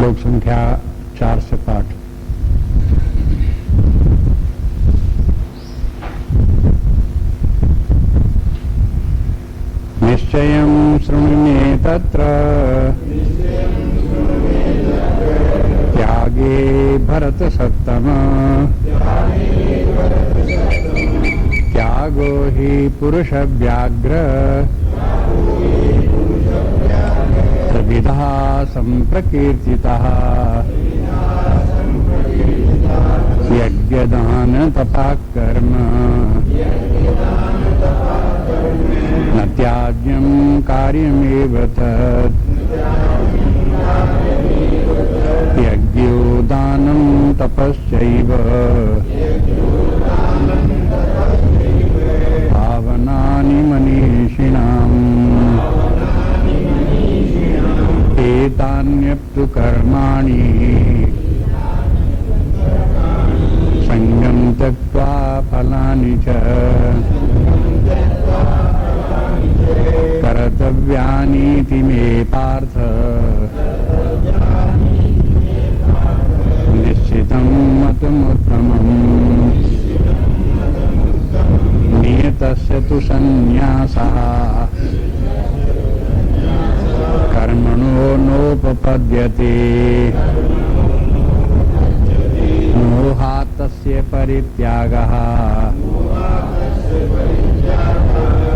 श्लोक संख्या 4 से पाठ। निश्चयं शृणु मे तत्र त्यागे भरतसत्तम त्यागो हि पुरुषव्याघ्र त्रिविधा सम्प्रकीर्तितः यज्ञदान तपः कर्म न त्याज्यं कार्यमेव तत् यज्ञो दानं तपश्चैव पावनानि मनीषिणाम् एतान्यप्तु कर्माणि संगं त्यक्त्वा फलानि च कर्तव्यानीति मे पार्थ निश्चितं मतमुत्तमम् नियतस्य तु सन्न्यासः कर्मणो नोपपद्यते मोहात् तस्य परित्यागः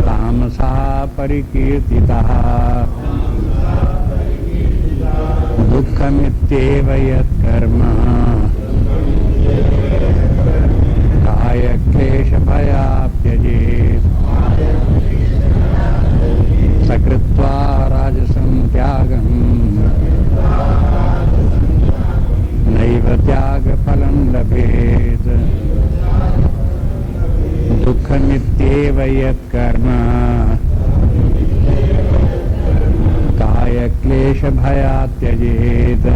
तामसः परिकीर्तितः दुःखमित्येव यत्कर्म कायक्लेशभयाप्यजेत् सकृत्वा राजसं त्यागं नैव त्यागफलं लभेत् दुःखमित्येव यत्कर्म कायक्लेशभयात् त्यजेत्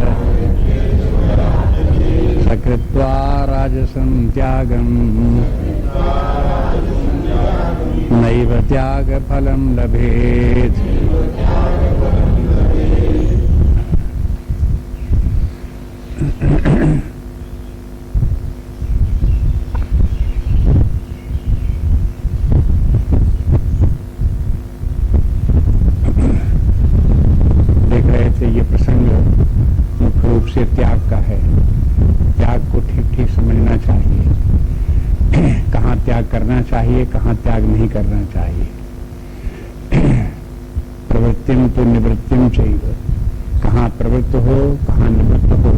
सकृत्वा राजसं त्यागं नैव त्यागफलं लभेत्। देख रहे थे ये प्रसंग मुख्य रूप से त्याग का है। त्याग को ठीक ठीक समझना चाहिए। कहाँ त्याग करना चाहिए, कहाँ त्याग नहीं करना चाहिए। प्रवृत्तिम तो निवृत्तिम चाहिए। कहाँ प्रवृत्त हो, कहाँ निवृत्त हो,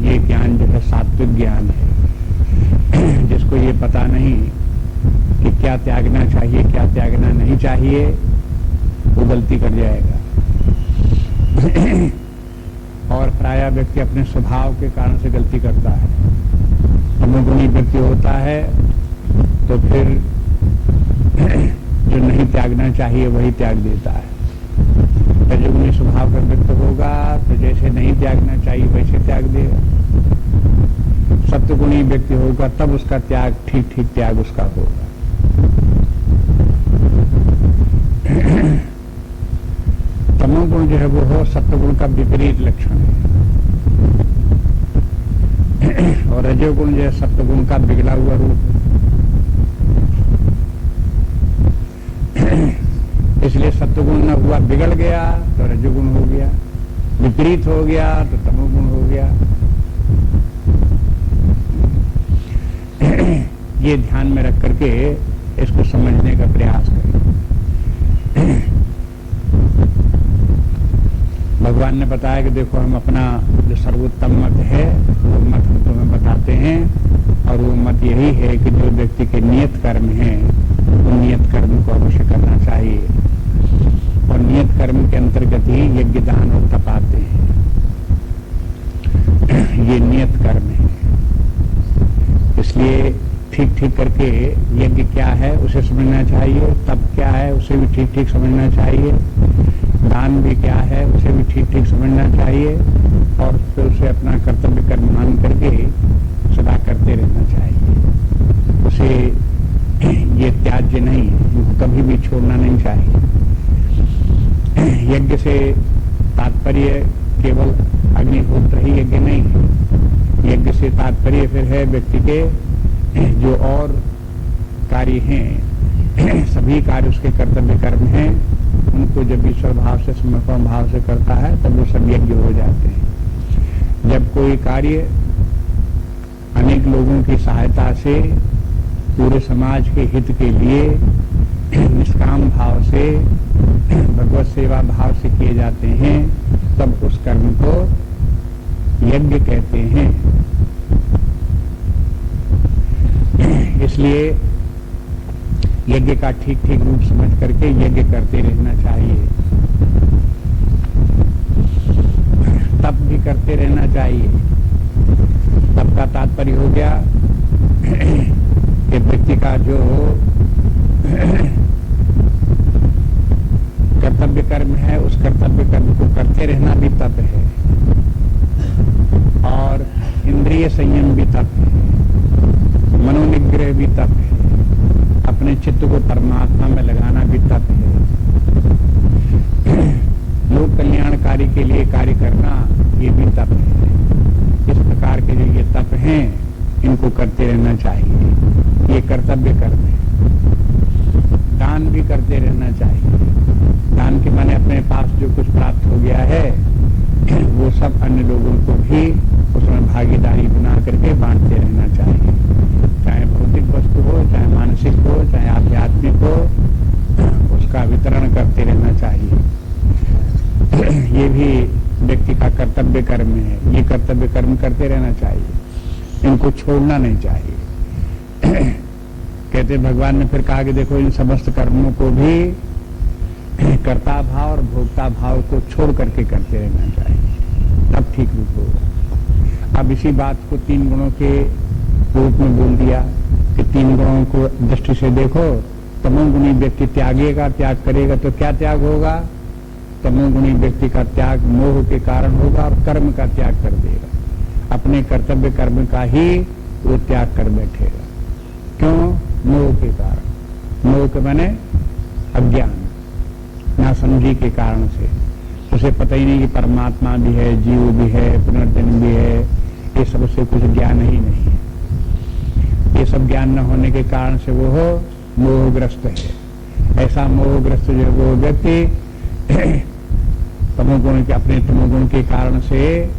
ये ज्ञान जो है सात्विक ज्ञान है। जिसको ये पता नहीं कि क्या त्यागना चाहिए, क्या त्यागना नहीं चाहिए, वो गलती कर जाएगा। और प्रायः व्यक्ति अपने स्वभाव के कारण से गलती करता है। तमोगुणी व्यक्ति होता है तो फिर जो नहीं त्यागना चाहिए वही त्याग देता है। रजोगुणी स्वभाव का व्यक्ति होगा तो जैसे नहीं त्यागना चाहिए वैसे त्याग देगा। सत्वगुणी व्यक्ति होगा तब उसका त्याग ठीक ठीक त्याग उसका होगा। तमोगुण जो है वो हो सत्वगुण का विपरीत लक्षण है और रजोगुण जो है सत्वगुण का बिगड़ा हुआ रूप है। इसलिए सत्वगुण न हुआ बिगड़ गया तो रजोगुण हो गया, विपरीत हो गया तो तमोगुण हो गया। ये ध्यान में रख करके इसको समझने का प्रयास करें। भगवान ने बताया कि देखो हम अपना जो सर्वोत्तम मत है वो मत हम तुम्हें बताते हैं और वो मत यही है कि जो व्यक्ति के नियत कर्म हैं वो नियत कर्म को अवश्य करना चाहिए और नियत कर्म के अंतर्गत ही यज्ञ दान और तप आते हैं। ये नियत कर्म है, इसलिए ठीक ठीक करके यज्ञ क्या है उसे समझना चाहिए, तप क्या है उसे भी ठीक ठीक समझना चाहिए, दान भी क्या है उसे भी ठीक ठीक समझना चाहिए और फिर उसे अपना कर्तव्य कर्म मान करके सदा करते रहना चाहिए। उसे ये त्याज्य नहीं है, इनको कभी भी छोड़ना नहीं चाहिए। यज्ञ से तात्पर्य केवल अग्निहोत्र ही यज्ञ नहीं है। यज्ञ से तात्पर्य फिर है व्यक्ति के जो और कार्य हैं, सभी कार्य उसके कर्तव्य कर्म हैं, उनको जब ईश्वर भाव से समर्पण भाव से करता है तब वो सब यज्ञ हो जाते हैं। जब कोई कार्य अनेक लोगों की सहायता से पूरे समाज के हित के लिए निष्काम भाव से भगवत सेवा भाव से किए जाते हैं तब उस कर्म को यज्ञ कहते हैं। इसलिए यज्ञ का ठीक ठीक रूप समझ करके यज्ञ करते रहना चाहिए, तप भी करते रहना चाहिए। तप का तात्पर्य हो गया कि व्यक्ति का जो कर्तव्य कर्म है उस कर्तव्य कर्म को करते रहना भी तप है, और इंद्रिय संयम भी तप है, मनोनिग्रह भी तप है, अपने चित्त को परमात्मा में लगाना भी तप है, लोक कल्याणकारी के लिए कार्य करना ये भी तप है। इस प्रकार के जो ये तप हैं इनको करते रहना चाहिए, ये कर्तव्य कर्म है। दान भी करते रहना चाहिए। दान के माने अपने पास जो कुछ प्राप्त हो गया है वो सब अन्य लोगों को भी उसमें भागीदारी बना करके बांटते रहना चाहिए, चाहे भौतिक वस्तु हो, चाहे मानसिक हो, चाहे आध्यात्मिक हो, उसका वितरण करते रहना चाहिए। ये भी व्यक्ति का कर्तव्य कर्म है, ये कर्तव्य कर्म करते रहना चाहिए, इनको छोड़ना नहीं चाहिए। कहते भगवान ने फिर कहा कि देखो इन समस्त कर्मों को भी कर्ता भाव और भोक्ता भाव को छोड़ करके करते रहना चाहिए, तब ठीक रूप होगा। अब इसी बात को तीन गुणों के रूप में बोल दिया कि तीन गुणों को दृष्टि से देखो। तमोगुणी व्यक्ति त्यागेगा, त्याग करेगा तो क्या त्याग होगा? तमोगुणी व्यक्ति का त्याग मोह के कारण होगा और कर्म का त्याग कर देगा, अपने कर्तव्य कर्म का ही वो त्याग कर बैठेगा। क्यों? मोह के कारण। मोह के माने अज्ञान, नासमझी के कारण से। उसे पता ही नहीं कि परमात्मा भी है, जीव भी है, पुनर्जन्म भी है, ये सब उसे कुछ ज्ञान ही नहीं है। ये सब ज्ञान न होने के कारण से वो मोहग्रस्त है। ऐसा मोहग्रस्त जो है वो व्यक्ति तमोगुण के, अपने तमोगुण के कारण से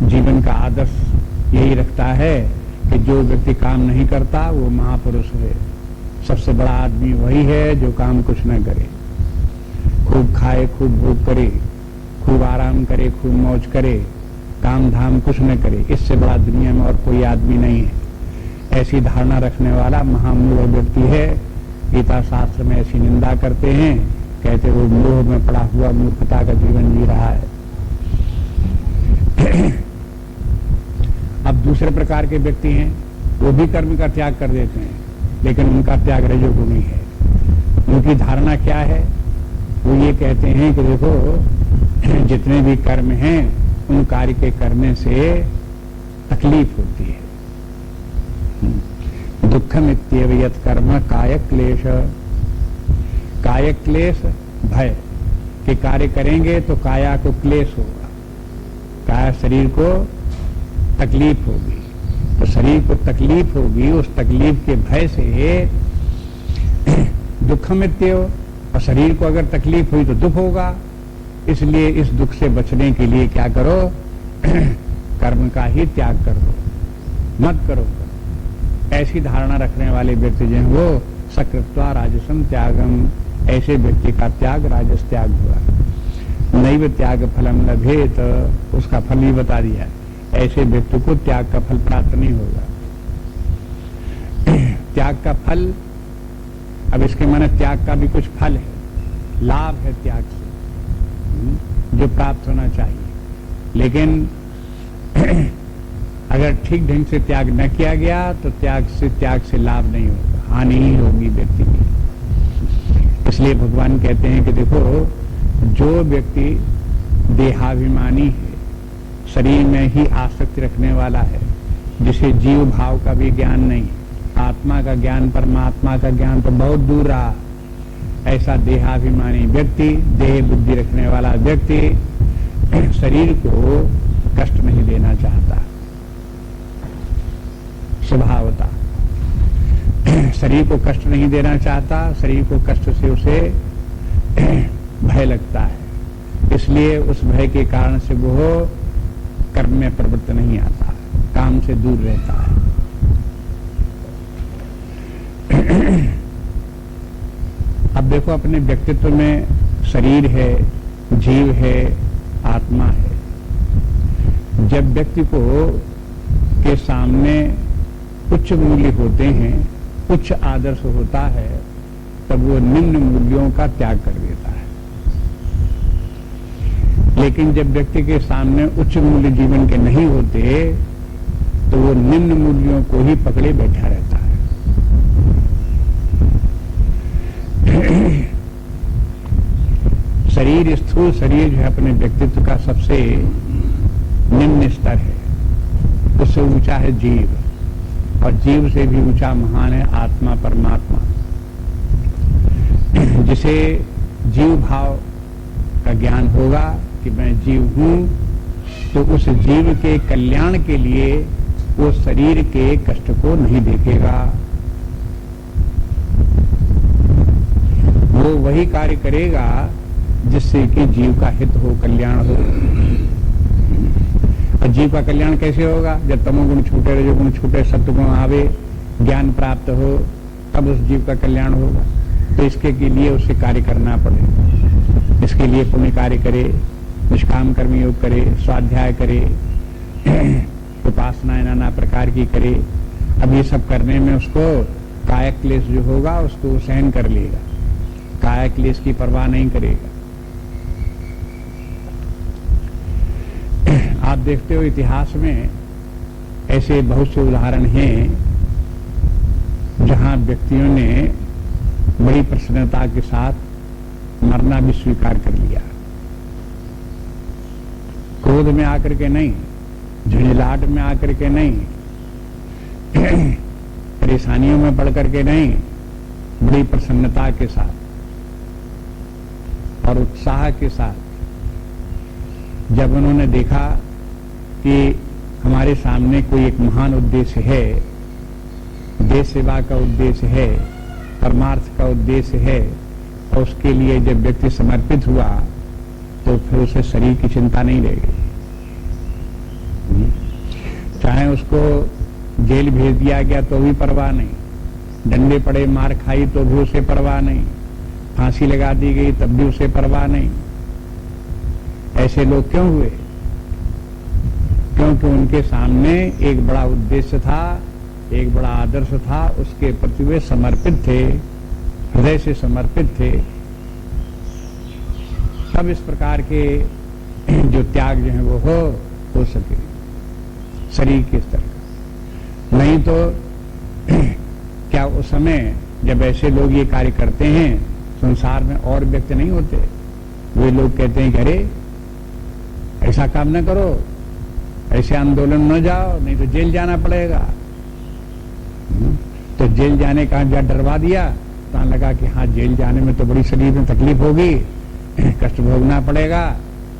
जीवन का आदर्श यही रखता है कि जो व्यक्ति काम नहीं करता वो महापुरुष है। सबसे बड़ा आदमी वही है जो काम कुछ न करे, खूब खाए, खूब भोग करे, खूब आराम करे, खूब मौज करे, काम धाम कुछ न करे। इससे बड़ा दुनिया में और कोई आदमी नहीं है। ऐसी धारणा रखने वाला महामूढ़ व्यक्ति है। गीता शास्त्र में ऐसी निंदा करते हैं, कहते वो मोह में पड़ा हुआ मूर्खता का जीवन जी रहा है। अब दूसरे प्रकार के व्यक्ति हैं, वो भी कर्म का त्याग कर देते हैं, लेकिन उनका त्याग रजोगुणी है। उनकी धारणा क्या है? वो ये कहते हैं कि देखो जितने भी कर्म हैं उन कार्य के करने से तकलीफ होती है। दुखम इत्येव यत् कर्म कायक क्लेश। कायक क्लेश भय कि कार्य करेंगे तो काया को क्लेश होगा, काया शरीर को तकलीफ होगी, तो शरीर को तकलीफ होगी, उस तकलीफ के भय से दुखम इत्येव, और शरीर को अगर तकलीफ हुई तो दुख होगा। इसलिए इस दुख से बचने के लिए क्या करो? कर्म का ही त्याग कर दो, मत करो। ऐसी धारणा रखने वाले व्यक्ति जो है वो सकृत्वा राजसम त्यागम, ऐसे व्यक्ति का त्याग राजस त्याग हुआ। नैव त्याग फलम लभेत, उसका फल ही बता दिया। ऐसे व्यक्ति को त्याग का फल प्राप्त नहीं होगा। त्याग का फल, अब इसके माने त्याग का भी कुछ फल है, लाभ है त्याग से जो प्राप्त होना चाहिए। लेकिन अगर ठीक ढंग से त्याग न किया गया तो त्याग से लाभ नहीं होगा, हानि ही होगी व्यक्ति की। इसलिए भगवान कहते हैं कि देखो जो व्यक्ति देहाभिमानी है, शरीर में ही आसक्ति रखने वाला है, जिसे जीव भाव का भी ज्ञान नहीं, आत्मा का ज्ञान, परमात्मा का ज्ञान तो बहुत दूर रहा, ऐसा देहाभिमानी व्यक्ति, देह बुद्धि रखने वाला व्यक्ति शरीर को कष्ट नहीं देना चाहता स्वभावता। शरीर को कष्ट नहीं देना चाहता, शरीर को कष्ट से उसे भय लगता है, इसलिए उस भय के कारण से वो कर्म में प्रवृत्त नहीं आता, काम से दूर रहता है। अब देखो, अपने व्यक्तित्व में शरीर है, जीव है, आत्मा है। जब व्यक्ति को के सामने उच्च मूल्य होते हैं, उच्च आदर्श होता है, तब वो निम्न मूल्यों का त्याग कर देता है। लेकिन जब व्यक्ति के सामने उच्च मूल्य जीवन के नहीं होते, तो वो निम्न मूल्यों को ही पकड़े बैठा रहता है। शरीर, स्थूल शरीर जो है अपने व्यक्तित्व का सबसे निम्न स्तर है। उससे ऊंचा है जीव, और जीव से भी ऊंचा महान है आत्मा, परमात्मा। जिसे जीव भाव का ज्ञान होगा कि मैं जीव हूं, तो उस जीव के कल्याण के लिए वो शरीर के कष्ट को नहीं देखेगा। वो वही कार्य करेगा जिससे कि जीव का हित हो, कल्याण हो। और जीव का कल्याण कैसे होगा? जब तमोगुण छूटे, रजोगुण छूटे, सत्वगुण आवे, ज्ञान प्राप्त हो, तब उस जीव का कल्याण होगा। तो इसके लिए उसे कार्य करना पड़े। इसके लिए पुण्य कार्य करे, निष्काम कर्म योग करे, स्वाध्याय करे, उपासनाएं नाना प्रकार की करे। अब ये सब करने में उसको कायक क्लेश जो होगा उसको सहन कर लेगा, कायक क्लेश की परवाह नहीं करेगा। आप देखते हो इतिहास में ऐसे बहुत से उदाहरण हैं जहां व्यक्तियों ने बड़ी प्रसन्नता के साथ मरना भी स्वीकार कर लिया। क्रोध में आकर के नहीं, झुंझलाहट में आकर के नहीं, परेशानियों में पड़ करके नहीं, बड़ी प्रसन्नता के साथ और उत्साह के साथ जब उन्होंने देखा कि हमारे सामने कोई एक महान उद्देश्य है, देश सेवा का उद्देश्य है, परमार्थ का उद्देश्य है, और उसके लिए जब व्यक्ति समर्पित हुआ तो फिर उसे शरीर की चिंता नहीं रहेगी। चाहे उसको जेल भेज दिया गया तो भी परवाह नहीं, डंडे पड़े, मार खाई तो भी उसे परवाह नहीं, फांसी लगा दी गई तब भी उसे परवाह नहीं। ऐसे लोग क्यों हुए? क्योंकि उनके सामने एक बड़ा उद्देश्य था, एक बड़ा आदर्श था, उसके प्रति वे समर्पित थे, हृदय से समर्पित थे। तब इस प्रकार के जो त्याग जो है वो हो सके शरीर के स्तर का। नहीं तो क्या उस समय जब ऐसे लोग ये कार्य करते हैं, संसार में और व्यक्ति नहीं होते? वे लोग कहते हैं कि अरे ऐसा काम न करो, ऐसे आंदोलन न जाओ, नहीं तो जेल जाना पड़ेगा। तो जेल जाने का जब डरवा दिया तो लगा कि हाँ जेल जाने में तो बड़ी शरीर में तकलीफ होगी, कष्ट भोगना पड़ेगा,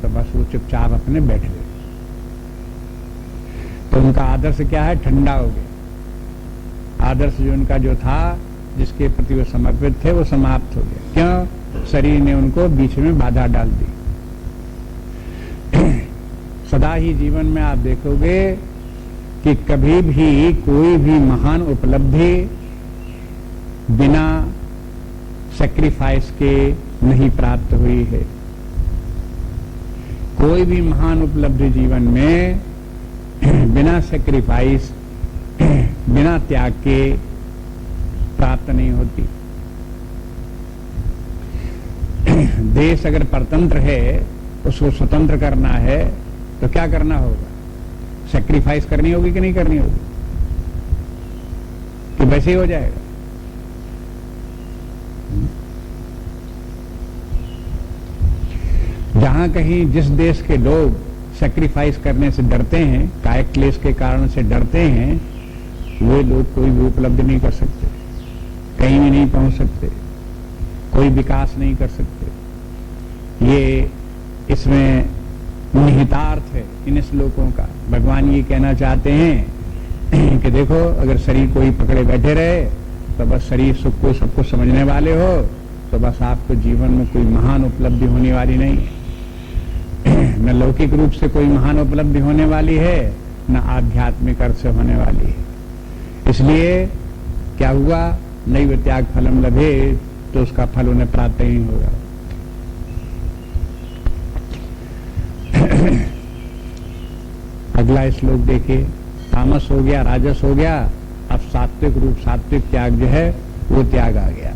तो बस वो चुपचाप अपने बैठ गए। तो उनका आदर्श क्या है? ठंडा हो गया। आदर्श जो उनका जो था, जिसके प्रति वो समर्पित थे, वो समाप्त हो गया। क्यों? शरीर ने उनको बीच में बाधा डाल दी। सदा ही जीवन में आप देखोगे कि कभी भी कोई भी महान उपलब्धि बिना सैक्रिफाइस के नहीं प्राप्त हुई है। कोई भी महान उपलब्धि जीवन में बिना सैक्रिफाइस, बिना त्याग के प्राप्त नहीं होती। देश अगर परतंत्र है, उसको स्वतंत्र करना है, तो क्या करना होगा? सैक्रिफाइस करनी होगी कि नहीं करनी होगी? कि वैसे ही हो जाएगा? जहां कहीं जिस देश के लोग सैक्रिफाइस करने से डरते हैं, कायिक क्लेश के कारण से डरते हैं, वे लोग कोई भी उपलब्धि नहीं कर सकते, कहीं भी नहीं पहुंच सकते, कोई विकास नहीं कर सकते। ये इसमें निहितार्थ है इन श्लोकों का। भगवान ये कहना चाहते हैं कि देखो, अगर शरीर को ही पकड़े बैठे रहे तो बस शरीर सुख को सबको समझने वाले हो तो बस आपको जीवन में कोई महान उपलब्धि होने वाली नहीं है। न लौकिक रूप से कोई महान उपलब्धि होने वाली है, न आध्यात्मिक अर्थ से होने वाली है। इसलिए क्या हुआ, नैव त्याग फलम लभे, तो उसका फल उन्हें प्राप्त ही होगा। अगला श्लोक देखिए, तामस हो गया, राजस हो गया, अब सात्विक रूप, सात्विक त्याग जो है वो त्याग आ गया।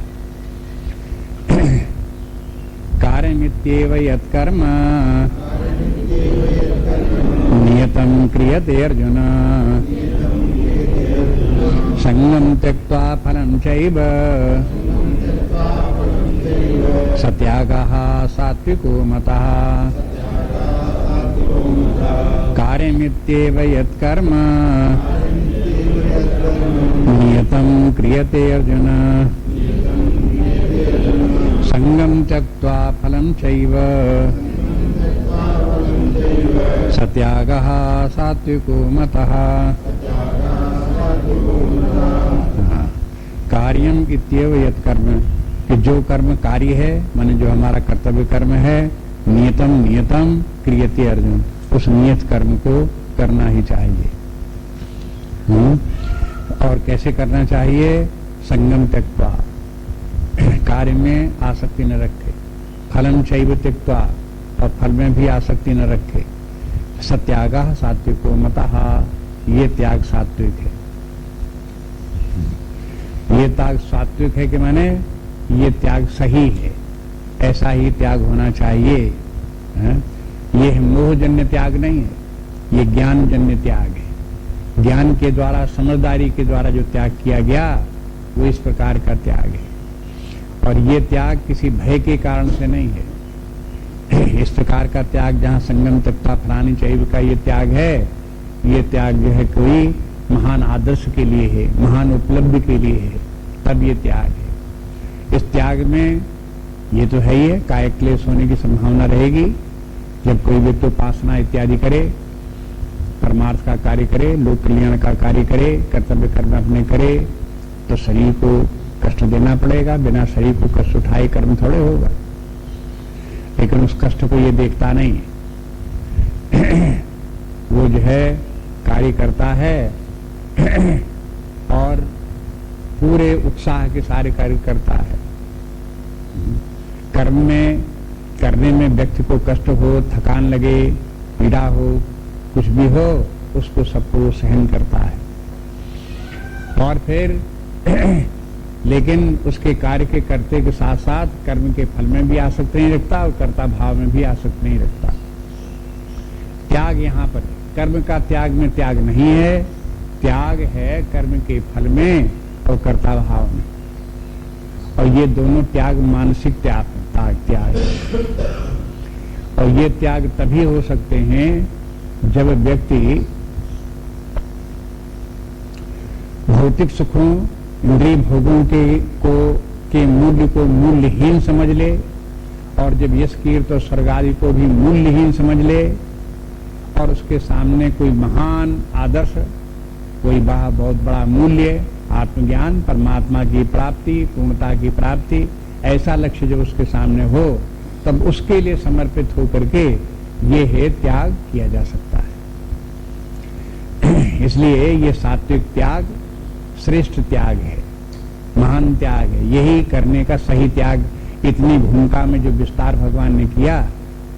कार्यमित्येव यत्कर्म नियतं क्रियते अर्जुन संगं त्यक्त्वा फलं चैव सत्यागः सात्विको मतः। कार्यमित्येव यत्कर्म नियतं क्रियते अर्जुन संगं त्यक्त्वा फलं चैव सत्यागः सात्विको मतः। कार्यम इत्येव यत्कर्म, कि जो कर्म कार्य है, माने जो हमारा कर्तव्य कर्म है, नियतम नियतम क्रियते अर्जुन, उस नियत कर्म को करना ही चाहिए। और कैसे करना चाहिए, संगम त्यक्त्वा, कार्य में आसक्ति न रखे, फलम चैव त्यक्त्वा, और फल में भी आसक्ति न रखे, सत्यागः सात्विको मतः, ये त्याग सात्विक है। ये त्याग सात्विक है कि माने ये त्याग सही है, ऐसा ही त्याग होना चाहिए। ये मोहजन्य त्याग नहीं है, ये ज्ञानजन्य त्याग है। ज्ञान के द्वारा, समझदारी के द्वारा जो त्याग किया गया वो इस प्रकार का त्याग है। और ये त्याग किसी भय के कारण से नहीं है। इस प्रकार का त्याग जहाँ संगम त्यक्त्वा फलानि चैव का ये त्याग है, ये त्याग जो है कोई महान आदर्श के लिए है, महान उपलब्धि के लिए है, तब ये त्याग है। इस त्याग में ये तो है ही है, कायिक क्लेश होने की संभावना रहेगी। जब कोई व्यक्ति उपासना इत्यादि करे, परमार्थ का कार्य करे, लोक कल्याण का कार्य करे, कर्तव्य कर्म अपने करे, तो शरीर को कष्ट देना पड़ेगा। बिना शरीर को कष्ट उठाए कर्म थोड़े होगा। लेकिन उस कष्ट को ये देखता नहीं, वो जो है कार्य करता है और पूरे उत्साह के सारे कार्य करता है। कर्म में करने में व्यक्ति को कष्ट हो, थकान लगे, पीड़ा हो, कुछ भी हो, उसको सबको सहन करता है। और फिर लेकिन उसके कार्य के करते के साथ साथ कर्म के फल में भी आसक्त नहीं रखता और कर्ता भाव में भी आसक्त नहीं रखता। त्याग यहाँ पर कर्म का त्याग में त्याग नहीं है, त्याग है कर्म के फल में और कर्ता भाव में। और ये दोनों त्याग मानसिक त्याग है। और ये त्याग तभी हो सकते हैं जब व्यक्ति भौतिक सुखों, इंद्रिय भोगों के मूल्य को मूल्यहीन समझ ले, और जब यश कीर्त और स्वर्ग आदि को भी मूल्यहीन समझ ले, और उसके सामने कोई महान आदर्श, कोई बहुत बड़ा मूल्य, आत्मज्ञान, परमात्मा की प्राप्ति, पूर्णता की प्राप्ति, ऐसा लक्ष्य जब उसके सामने हो, तब उसके लिए समर्पित होकर के ये है त्याग किया जा सकता है। इसलिए ये सात्विक त्याग श्रेष्ठ त्याग है, महान त्याग है। यही करने का सही त्याग, इतनी भूमिका में जो विस्तार भगवान ने किया,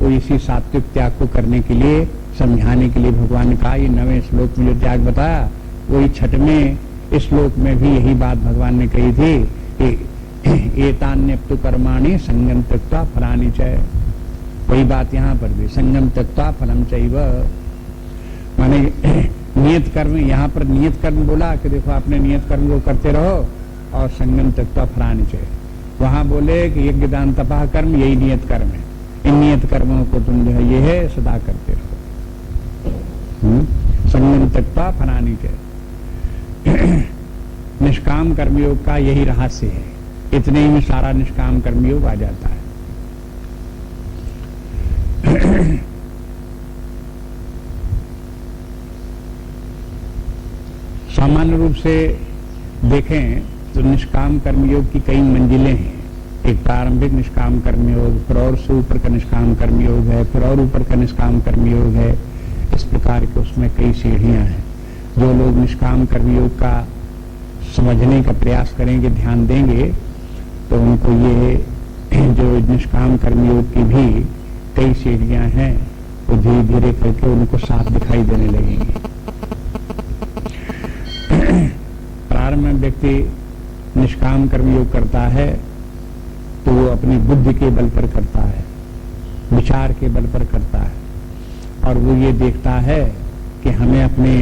वो इसी सात्विक त्याग को करने के लिए, समझाने के लिए भगवान ने कहा। ये 9वें श्लोक में जो त्याग बताया, वही 6वें श्लोक में भी यही बात भगवान ने कही थी कि एतान्यप्तु कर्माणि संगम त्यक्त्वा फलानि चैव। वही बात यहाँ पर भी, संगम त्यक्त्वा फलम चैव, माने नियत कर्म। यहाँ पर नियत कर्म बोला कि देखो अपने नियत कर्म को करते रहो, और संगम त्यक्त्वा फलानि चैव। वहां बोले कि यज्ञ दान तपा कर्म, यही नियत कर्म है। इन नियत कर्मों को तुम जो है ये है सदा करते रहो। संगम त्यक्त्वा फलानि चैव। निष्काम कर्मयोग का यही रहस्य है। इतने ही में सारा निष्काम कर्मयोग आ जाता है। सामान्य रूप से देखें तो निष्काम कर्मयोग की कई मंजिलें हैं। एक प्रारंभिक निष्काम कर्मयोग, फिर और से ऊपर का निष्काम कर्मयोग है, फिर और ऊपर का निष्काम कर्मयोग है। इस प्रकार के उसमें कई सीढ़ियां हैं। जो लोग निष्काम कर्मयोग का समझने का प्रयास करेंगे, ध्यान देंगे, तो उनको ये जो निष्काम कर्मयोग की भी कई सीढ़ियां हैं वो धीरे धीरे करके उनको साफ दिखाई देने लगेंगी। प्रारंभ में व्यक्ति निष्काम कर्मयोग करता है तो वो अपनी बुद्धि के बल पर करता है, विचार के बल पर करता है, और वो ये देखता है कि हमें अपने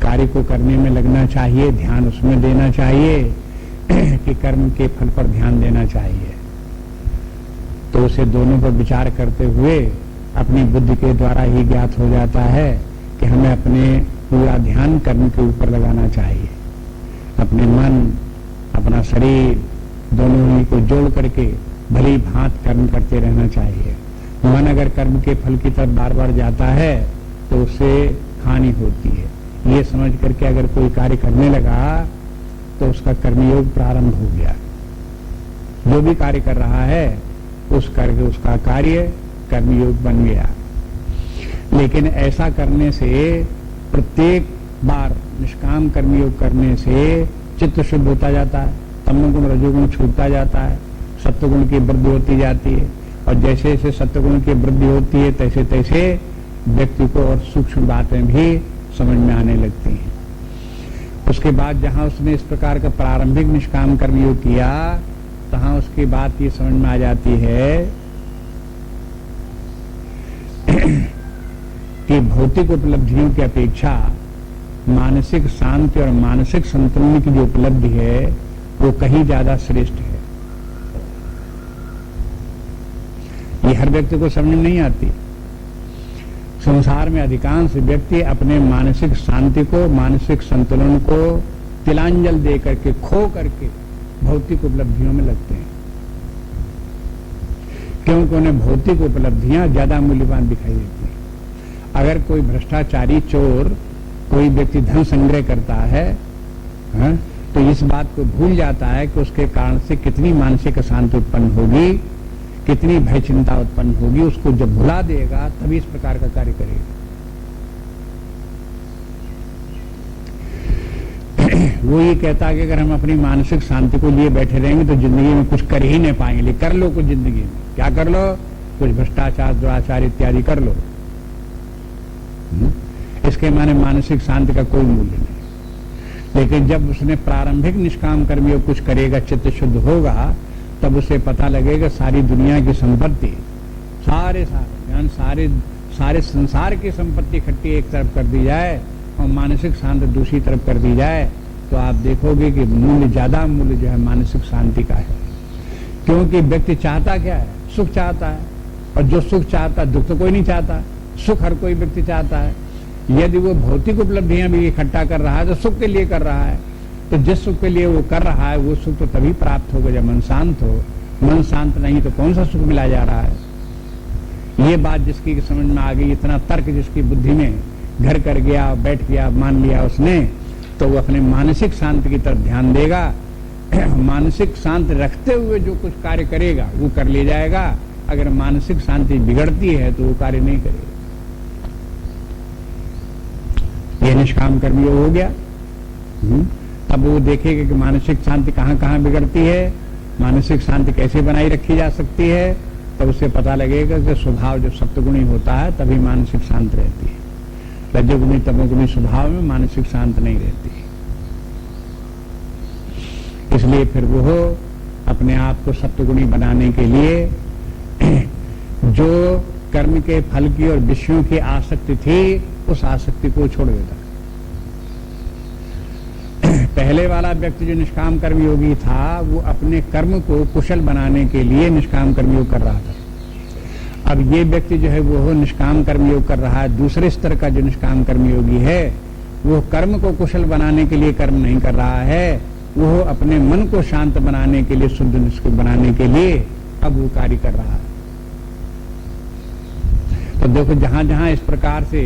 कार्य को करने में लगना चाहिए, ध्यान उसमें देना चाहिए कि कर्म के फल पर ध्यान देना चाहिए। तो उसे दोनों पर विचार करते हुए अपनी बुद्धि के द्वारा ही ज्ञात हो जाता है कि हमें अपने पूरा ध्यान कर्म के ऊपर लगाना चाहिए। अपने मन, अपना शरीर दोनों ही को जोड़ करके भली भांत कर्म करते रहना चाहिए। मन अगर कर्म के फल की तरफ बार बार जाता है तो उससे हानि होती है। ये समझ करके अगर कोई कार्य करने लगा तो उसका कर्मयोग प्रारंभ हो गया। जो भी कार्य कर रहा है उसका कार्य कर्मयोग बन गया। लेकिन ऐसा करने से, प्रत्येक बार निष्काम कर्मयोग करने से चित्त शुद्ध होता जाता है, तमोगुण रजोगुण छूटता जाता है, सत्वगुण की वृद्धि होती जाती है, और जैसे जैसे सत्वगुण की वृद्धि होती है तैसे तैसे व्यक्ति को और सूक्ष्म बातें भी समझ में आने लगती हैं। उसके बाद जहां उसने इस प्रकार का प्रारंभिक निष्काम कर्मयोग किया, तहां उसकी बात ये समझ में आ जाती है कि भौतिक उपलब्धियों की अपेक्षा मानसिक शांति और मानसिक संतुलन की जो उपलब्धि है वो कहीं ज्यादा श्रेष्ठ है। ये हर व्यक्ति को समझ में नहीं आती। संसार में अधिकांश व्यक्ति अपने मानसिक शांति को, मानसिक संतुलन को तिलांजल दे करके, खो करके भौतिक उपलब्धियों में लगते हैं, क्योंकि उन्हें भौतिक उपलब्धियां ज्यादा मूल्यवान दिखाई देती हैं। अगर कोई भ्रष्टाचारी, चोर, कोई व्यक्ति धन संग्रह करता है, तो इस बात को भूल जाता है कि उसके कारण से कितनी मानसिक अशांति उत्पन्न होगी, कितनी भय चिंता उत्पन्न होगी। उसको जब भुला देगा तभी इस प्रकार का कार्य करेगा। वो ये कहता है कि अगर हम अपनी मानसिक शांति को लिए बैठे रहेंगे तो जिंदगी में कुछ कर ही नहीं पाएंगे। कर लो कुछ जिंदगी में, क्या कर लो? कुछ भ्रष्टाचार, दुराचार इत्यादि कर लो। इसके माने मानसिक शांति का कोई मूल्य नहीं। लेकिन जब उसने प्रारंभिक निष्काम कर्मयोग कुछ करेगा, चित्त शुद्ध होगा, तब उसे पता लगेगा सारी दुनिया की संपत्ति, सारे संसार की संपत्ति इकट्ठी एक तरफ कर दी जाए और मानसिक शांति दूसरी तरफ कर दी जाए, तो आप देखोगे कि ज्यादा मूल्य जो है मानसिक शांति का है। क्योंकि व्यक्ति चाहता क्या है? सुख चाहता है, और जो सुख चाहता है, दुख तो कोई नहीं चाहता। सुख हर कोई व्यक्ति चाहता है। यदि वो भौतिक उपलब्धियां भी इकट्ठा कर रहा है तो सुख के लिए कर रहा है। तो जिस सुख के लिए वो कर रहा है वो सुख तो तभी प्राप्त होगा जब मन शांत हो। मन शांत नहीं तो कौन सा सुख मिला जा रहा है? ये बात जिसकी समझ में आ गई, इतना तर्क जिसकी बुद्धि में घर कर गया, बैठ गया, मान लिया उसने, तो वो अपने मानसिक शांति की तरफ ध्यान देगा। मानसिक शांति रखते हुए जो कुछ कार्य करेगा वो कर ले जाएगा। अगर मानसिक शांति बिगड़ती है तो वो कार्य नहीं करेगा। ये निष्काम कर्मयोग हो गया। अब वो देखेगा कि मानसिक शांति कहाँ कहाँ बिगड़ती है, मानसिक शांति कैसे बनाई रखी जा सकती है। तब उसे पता लगेगा कि स्वभाव जब सप्तगुणी होता है तभी मानसिक शांत रहती है। रजोगुणी तमोगुणी स्वभाव में मानसिक शांत नहीं रहती। इसलिए फिर वो अपने आप को सप्तगुणी बनाने के लिए जो कर्म के फल की और विषयों की आसक्ति थी, उस आसक्ति को छोड़ देता। पहले वाला व्यक्ति जो निष्काम कर्मयोगी था, वो अपने कर्म को कुशल बनाने के लिए निष्काम कर्मयोग कर रहा था। अब ये व्यक्ति जो है वो निष्काम कर्मयोग कर रहा है। दूसरे स्तर का जो निष्काम कर्मयोगी है, वो कर्म को कुशल बनाने के लिए कर्म नहीं कर रहा है, वो अपने मन को शांत बनाने के लिए, शुद्ध निष्ठ बनाने के लिए अब वो कार्य कर रहा है। तो देखो, जहां जहां इस प्रकार से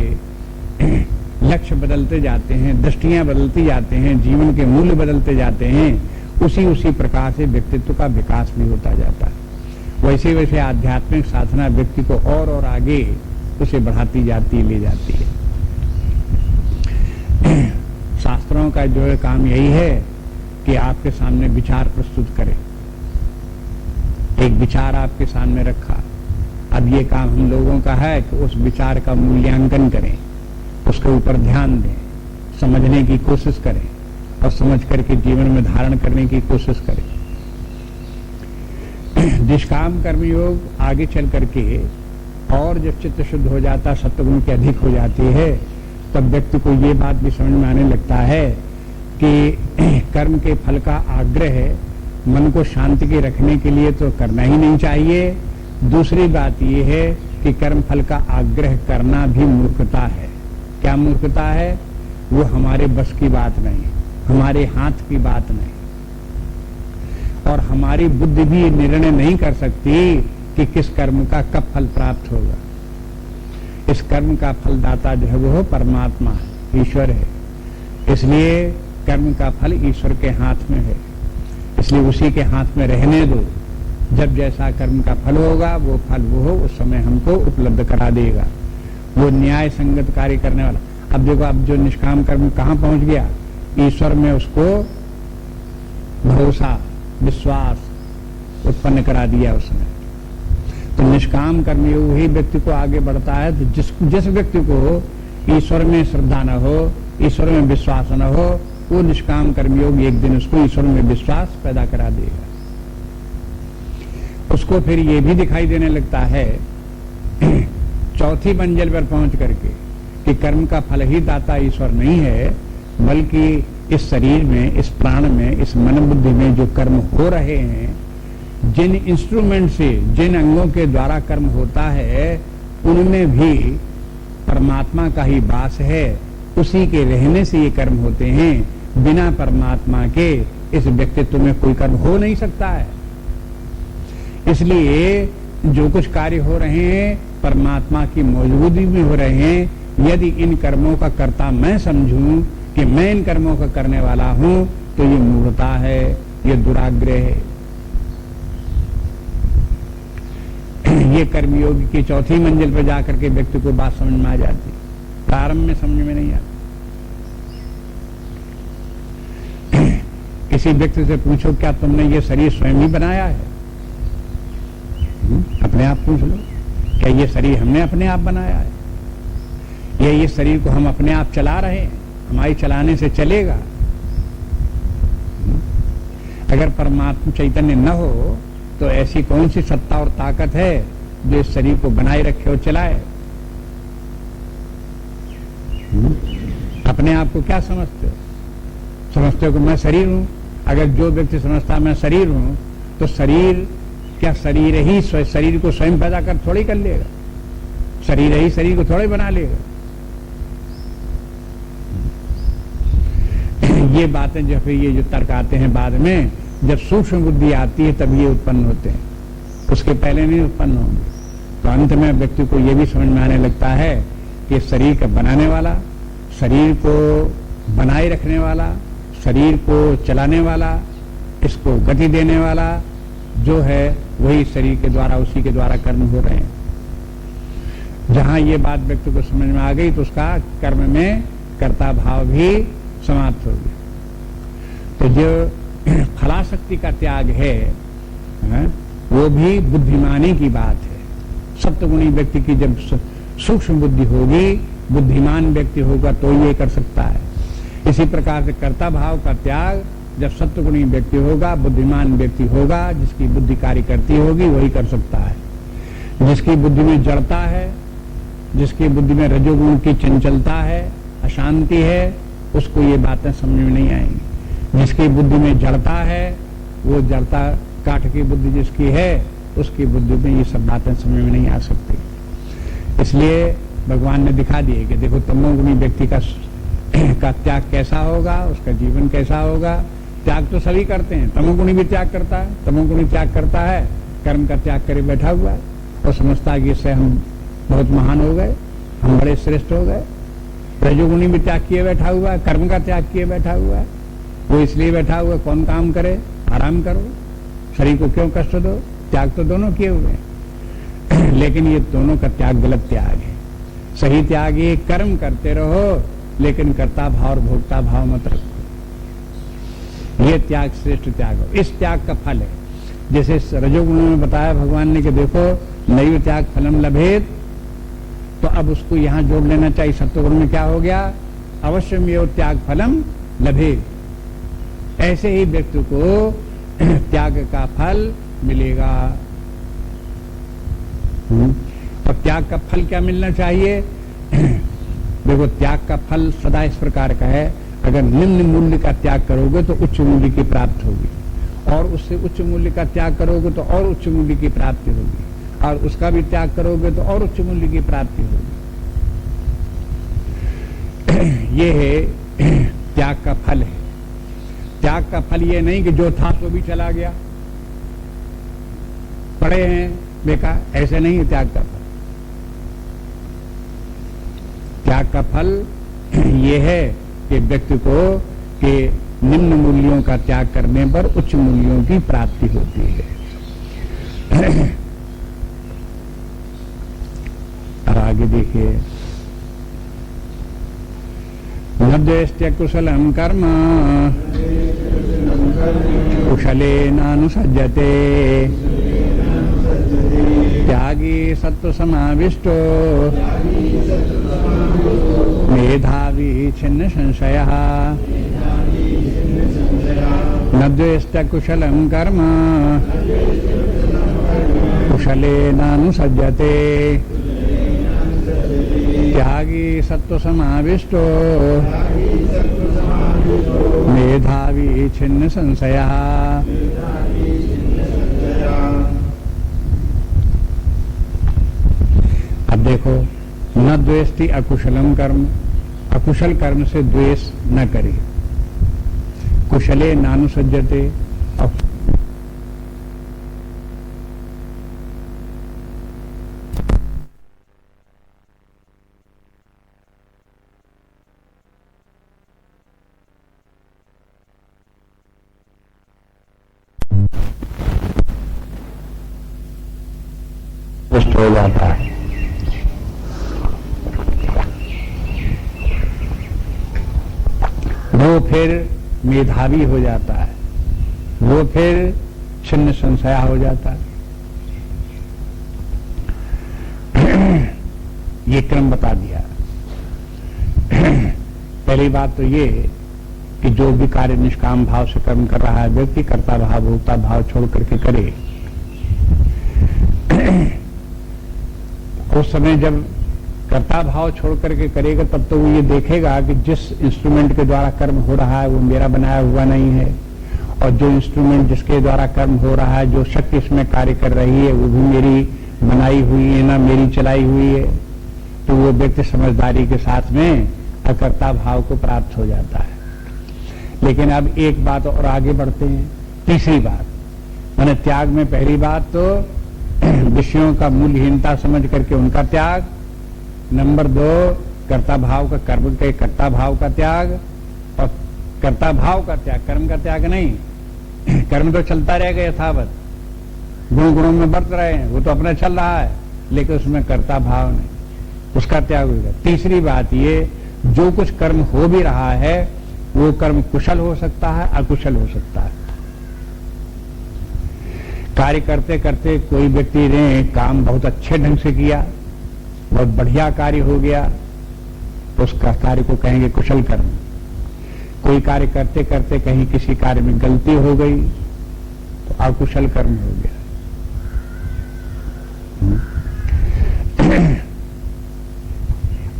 लक्ष्य बदलते जाते हैं, दृष्टियां बदलती जाते हैं, जीवन के मूल्य बदलते जाते हैं, उसी प्रकार से व्यक्तित्व का विकास भी होता जाता है। वैसे वैसे आध्यात्मिक साधना व्यक्ति को और आगे उसे बढ़ाती जाती, ले जाती है। शास्त्रों का जो है काम यही है कि आपके सामने विचार प्रस्तुत करें। एक विचार आपके सामने रखा, अब ये काम हम लोगों का है कि उस विचार का मूल्यांकन करें, उसके ऊपर ध्यान दें, समझने की कोशिश करें और समझ करके जीवन में धारण करने की कोशिश करें। निष्काम कर्मयोग आगे चल करके और जब चित्त शुद्ध हो जाता, सत्वगुण की अधिक हो जाती है, तब व्यक्ति को ये बात भी समझ में आने लगता है कि कर्म के फल का आग्रह मन को शांति के रखने के लिए तो करना ही नहीं चाहिए। दूसरी बात यह है कि कर्म फल का आग्रह करना भी मूर्खता है। क्या मूर्खता है? वो हमारे बस की बात नहीं, हमारे हाथ की बात नहीं, और हमारी बुद्धि भी निर्णय नहीं कर सकती कि किस कर्म का कब फल प्राप्त होगा। इस कर्म का फलदाता जो है वो परमात्मा है, ईश्वर है। इसलिए कर्म का फल ईश्वर के हाथ में है, इसलिए उसी के हाथ में रहने दो। जब जैसा कर्म का फल होगा वो फल वो उस समय हमको उपलब्ध करा देगा, वो न्याय संगत कार्य करने वाला। अब देखो, अब जो निष्काम कर्म कहाँ पहुंच गया? ईश्वर में उसको भरोसा, विश्वास उत्पन्न करा दिया उसने। तो निष्काम कर्मयोग ही व्यक्ति को आगे बढ़ता है। तो जिस व्यक्ति को ईश्वर में श्रद्धा न हो, ईश्वर में विश्वास न हो, वो निष्काम कर्मयोग एक दिन उसको ईश्वर में विश्वास पैदा करा देगा। उसको फिर ये भी दिखाई देने लगता है चौथी मंजिल पर पहुंच करके कि कर्म का फल ही दाता ईश्वर नहीं है, बल्कि इस शरीर में, इस प्राण में, इस मन बुद्धि में जो कर्म हो रहे हैं, जिन इंस्ट्रूमेंट से, जिन अंगों के द्वारा कर्म होता है, उनमें भी परमात्मा का ही वास है। उसी के रहने से ये कर्म होते हैं। बिना परमात्मा के इस व्यक्तित्व में कोई कर्म हो नहीं सकता है। इसलिए जो कुछ कार्य हो रहे हैं परमात्मा की मौजूदगी में हो रहे हैं। यदि इन कर्मों का कर्ता मैं समझूं कि मैं इन कर्मों का करने वाला हूं, तो ये मूढ़ता है, ये दुराग्रह है। ये कर्मयोग की चौथी मंजिल पर जाकर के व्यक्ति को बात समझ में आ जाती, प्रारंभ में समझ में नहीं आती। किसी व्यक्ति से पूछो, क्या तुमने ये शरीर स्वयं ही बनाया है? अपने आप पूछ लो, क्या ये शरीर हमने अपने आप बनाया है? या ये शरीर को हम अपने आप चला रहे हैं? हमारी चलाने से चलेगा? अगर परमात्मा चैतन्य न हो तो ऐसी कौन सी सत्ता और ताकत है जो इस शरीर को बनाए रखे और चलाए? अपने आप को क्या समझते हो? समझते हो कि मैं शरीर हूं? अगर जो व्यक्ति समझता मैं शरीर हूं, तो शरीर क्या शरीर ही शरीर को स्वयं पैदा कर थोड़ी कर लेगा? शरीर ही शरीर को थोड़े बना लेगा? ये बातें जो फिर ये जो तर्क आते हैं बाद में, जब सूक्ष्म बुद्धि आती है तब ये उत्पन्न होते हैं, उसके पहले नहीं उत्पन्न होंगे। तो अंत में व्यक्ति को ये भी समझ में आने लगता है कि शरीर का बनाने वाला, शरीर को बनाए रखने वाला, शरीर को चलाने वाला, इसको गति देने वाला जो है वही शरीर के द्वारा, उसी के द्वारा कर्म हो रहे हैं। जहां ये बात व्यक्ति को समझ में आ गई तो उसका कर्म में कर्ता भाव भी समाप्त हो गया। तो जो फलाशक्ति का त्याग है, वो भी बुद्धिमानी की बात है। सप्तगुणी व्यक्ति की जब सूक्ष्म बुद्धि होगी, बुद्धिमान व्यक्ति होगा तो ये कर सकता है। इसी प्रकार से कर्ता भाव का त्याग जब सत्वगुणी व्यक्ति होगा, बुद्धिमान व्यक्ति होगा, जिसकी बुद्धि कार्य करती होगी, वही कर सकता है। जिसकी बुद्धि में जड़ता है, जिसकी बुद्धि में रजोगुण की चंचलता है, अशांति है, उसको ये बातें समझ में नहीं आएंगी। जिसकी बुद्धि में जड़ता है, वो जड़ता काठ की बुद्धि जिसकी है, उसकी बुद्धि में ये सब बातें समझ में नहीं आ सकती। इसलिए भगवान ने दिखा दिए कि देखो तमोगुणी व्यक्ति का त्याग कैसा होगा, उसका जीवन कैसा होगा। त्याग तो सभी करते हैं, तमोगुणी भी त्याग करता है। तमोगुणी त्याग करता है, कर्म का त्याग करे बैठा हुआ है और समझता है कि इससे हम बहुत महान हो गए, हम बड़े श्रेष्ठ हो गए। रजोगुणी भी त्याग किए बैठा हुआ है, कर्म का त्याग किए बैठा हुआ है। वो इसलिए बैठा हुआ है, कौन काम करे, आराम करो, शरीर को क्यों कष्ट दो। त्याग तो दोनों किए हुए हैं, लेकिन ये दोनों का त्याग गलत त्याग है। सही त्याग ये कर्म करते रहो, लेकिन कर्ता भाव और भोक्ता भाव मत रखो। ये त्याग श्रेष्ठ त्याग हो। इस त्याग का फल है, जैसे रजोगुण में बताया भगवान ने कि देखो नैव त्याग फलम लभेत, तो अब उसको यहां जोड़ लेना चाहिए। सत्वगुण में क्या हो गया, अवश्यम एव त्याग फलम लभेत। ऐसे ही व्यक्ति को त्याग का फल मिलेगा। और त्याग का फल क्या मिलना चाहिए, देखो त्याग का फल सदा इस प्रकार का है, अगर निम्न मूल्य का त्याग करोगे तो उच्च मूल्य की प्राप्ति होगी, और उससे उच्च मूल्य का त्याग करोगे तो और उच्च मूल्य की प्राप्ति होगी, और उसका भी त्याग करोगे तो और उच्च मूल्य की प्राप्ति होगी। ये है त्याग का फल है। त्याग का फल ये नहीं कि जो था सो भी चला गया, पड़े हैं बेकार, ऐसे नहीं है त्याग का फल। त्याग का फल ये है कि व्यक्ति को कि निम्न मूल्यों का त्याग करने पर उच्च मूल्यों की प्राप्ति होती है। और आगे देखिए, न द्वेष्ट्य कुशलम कर्म कुशलेनानुसज्जते त्यागी सत्व समाविष्टो मेधावी छिन्न संशयः न द्वेष्ट्य कुशलम कर्म कुशलेनानुसज्जते त्यागी सत्व समाविष्टो मेधावी छिन्न संशयः। अब देखो, न द्वेष्टि अकुशलम कर्म, अकुशल कर्म से द्वेष न करे, कुशले नानुसज्जते, हो जाता है। वो फिर मेधावी हो जाता है, वो फिर छिन्न संशय हो जाता है। ये क्रम बता दिया। पहली बात तो ये कि जो भी कार्य निष्काम भाव से कर्म कर रहा है व्यक्ति, कर्ता भाव भोक्ता भाव छोड़ करके करे। उस समय जब कर्ता भाव छोड़ करके करेगा तब तो वो ये देखेगा कि जिस इंस्ट्रूमेंट के द्वारा कर्म हो रहा है वो मेरा बनाया हुआ नहीं है, और जो इंस्ट्रूमेंट जिसके द्वारा कर्म हो रहा है, जो शक्ति इसमें कार्य कर रही है, वो भी मेरी बनाई हुई है ना, मेरी चलाई हुई है। तो वो व्यक्ति समझदारी के साथ में अकर्ता भाव को प्राप्त हो जाता है। लेकिन अब एक बात और आगे बढ़ते हैं, तीसरी बात, मैंने त्याग में पहली बात तो विषयों का मूल्यहीनता समझ करके उनका त्याग, नंबर 2 कर्ता भाव का, कर्म के कर्ता भाव का त्याग, और कर्ता भाव का त्याग, कर्म का त्याग नहीं। कर्म तो चलता रहेगा यथावत, गुणों में बरत रहे हैं, वो तो अपना चल रहा है, लेकिन उसमें कर्ता भाव नहीं, उसका त्याग होगा। तीसरी बात ये, जो कुछ कर्म हो भी रहा है वो कर्म कुशल हो सकता है, अकुशल हो सकता है। कार्य करते करते कोई व्यक्ति ने काम बहुत अच्छे ढंग से किया, बहुत बढ़िया कार्य हो गया, तो उसका कार्य को कहेंगे कुशल कर्म। कोई कार्य करते करते कहीं किसी कार्य में गलती हो गई तो अकुशल कर्म हो गया।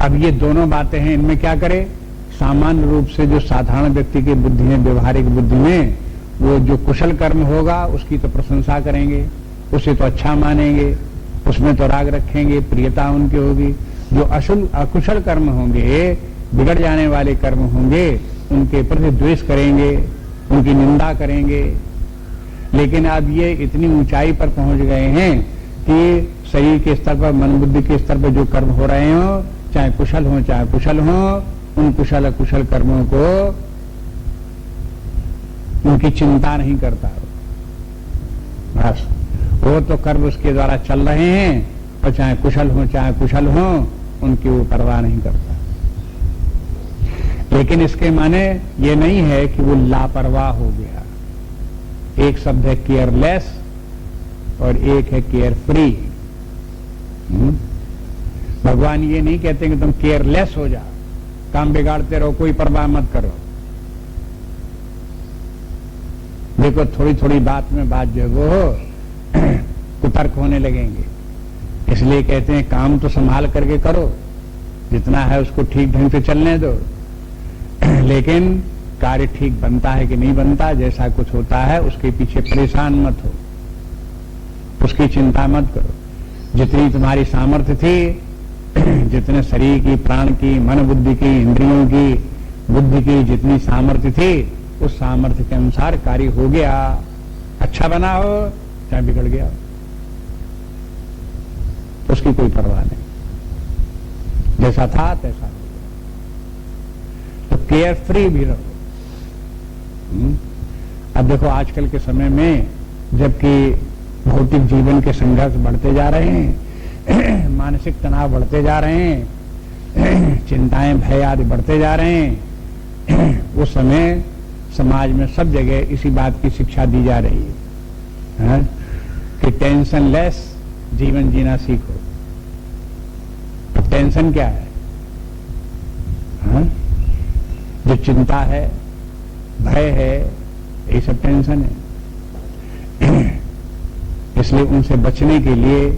अब ये दोनों बातें हैं, इनमें क्या करे, सामान्य रूप से जो साधारण व्यक्ति की बुद्धि है, व्यवहारिक बुद्धि में, वो जो कुशल कर्म होगा उसकी तो प्रशंसा करेंगे, उसे तो अच्छा मानेंगे, उसमें तो राग रखेंगे, प्रियता उनकी होगी। जो अकुशल कर्म होंगे, बिगड़ जाने वाले कर्म होंगे, उनके प्रति द्वेष करेंगे, उनकी निंदा करेंगे। लेकिन अब ये इतनी ऊंचाई पर पहुंच गए हैं कि शरीर के स्तर पर, मन बुद्धि के स्तर पर जो कर्म हो रहे हो, चाहे कुशल हो चाहे कुशल हो, उन कुशल अकुशल कर्मों को उनकी चिंता नहीं करता। बस वो तो कर्म उसके द्वारा चल रहे हैं, और चाहे कुशल हो चाहे कुशल हो, उनकी वो परवाह नहीं करता। लेकिन इसके माने ये नहीं है कि वो लापरवाह हो गया। एक शब्द है केयरलेस और एक है केयर फ्री। भगवान ये नहीं कहते कि तुम केयरलेस हो जाओ, काम बिगाड़ते रहो, कोई परवाह मत करो। देखो थोड़ी थोड़ी बात में बात जो है वो कुतर्क होने लगेंगे। इसलिए कहते हैं काम तो संभाल करके करो, जितना है उसको ठीक ढंग से चलने दो, लेकिन कार्य ठीक बनता है कि नहीं बनता, जैसा कुछ होता है उसके पीछे परेशान मत हो, उसकी चिंता मत करो। जितनी तुम्हारी सामर्थ्य थी, जितने शरीर की, प्राण की, मन बुद्धि की, इंद्रियों की, बुद्धि की जितनी सामर्थ्य थी, उस सामर्थ्य के अनुसार कार्य हो गया। अच्छा बना हो चाहे बिगड़ गया हो, उसकी कोई परवाह नहीं, जैसा था तैसा हो गया। तो केयर फ्री भी रहो। अब देखो आजकल के समय में जबकि भौतिक जीवन के संघर्ष बढ़ते जा रहे हैं, मानसिक तनाव बढ़ते जा रहे हैं, चिंताएं भय आदि बढ़ते जा रहे हैं, उस समय समाज में सब जगह इसी बात की शिक्षा दी जा रही है कि टेंशन लेस जीवन जीना सीखो। अब टेंशन क्या है? जो चिंता है, भय है, ये सब टेंशन है। इसलिए उनसे बचने के लिए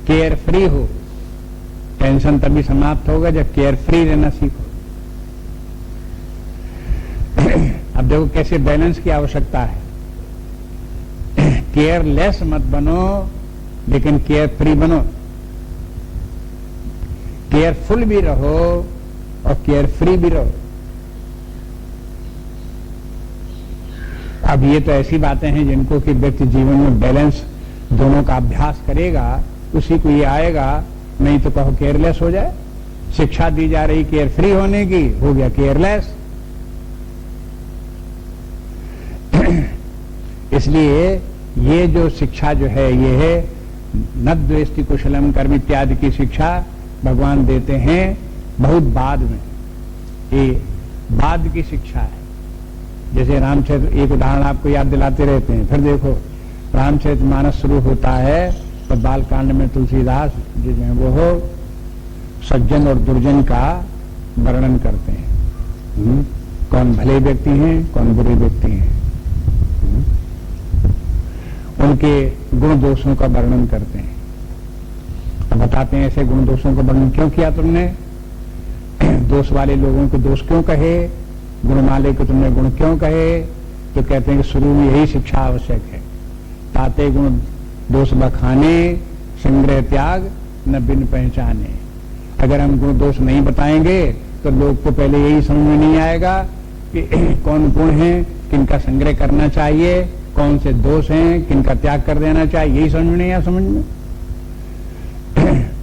केयर फ्री हो। टेंशन तभी समाप्त होगा जब केयर फ्री रहना सीखो। अब देखो कैसे बैलेंस की आवश्यकता है। केयरलेस मत बनो, लेकिन केयर फ्री बनो। केयरफुल भी रहो और केयर फ्री भी रहो। अब ये तो ऐसी बातें हैं जिनको कि व्यक्ति जीवन में बैलेंस दोनों का अभ्यास करेगा, उसी को ये आएगा। नहीं तो कहो केयरलेस हो जाए। शिक्षा दी जा रही केयर फ्री होने की, हो गया केयरलेस। इसलिए ये जो शिक्षा जो है ये है न द्वेष्टि कुशलम कर्म इत्यादि की शिक्षा भगवान देते हैं बहुत बाद में। ये बाद की शिक्षा है। जैसे रामचरित, एक उदाहरण आपको याद दिलाते रहते हैं। फिर देखो रामचरित मानस शुरू होता है तो बालकांड में तुलसीदास जो है वो सज्जन और दुर्जन का वर्णन करते हैं। कौन भले व्यक्ति हैं, कौन बुरे व्यक्ति हैं, उनके गुण दोषों का वर्णन करते हैं। अब बताते हैं ऐसे गुण दोषों का वर्णन क्यों किया तुमने, दोष वाले लोगों को दोष क्यों कहे, गुण वाले को तुमने गुण क्यों कहे। तो कहते हैं कि शुरू में यही शिक्षा आवश्यक है। ताते गुण दोष बखाने, संग्रह त्याग न बिन पहचाने। अगर हम गुण दोष नहीं बताएंगे तो लोग को पहले यही समझ में नहीं आएगा कि कौन गुण है, किनका संग्रह करना चाहिए, कौन से दोष हैं, किनका त्याग कर देना चाहिए, यही समझ में नहीं आया। समझ में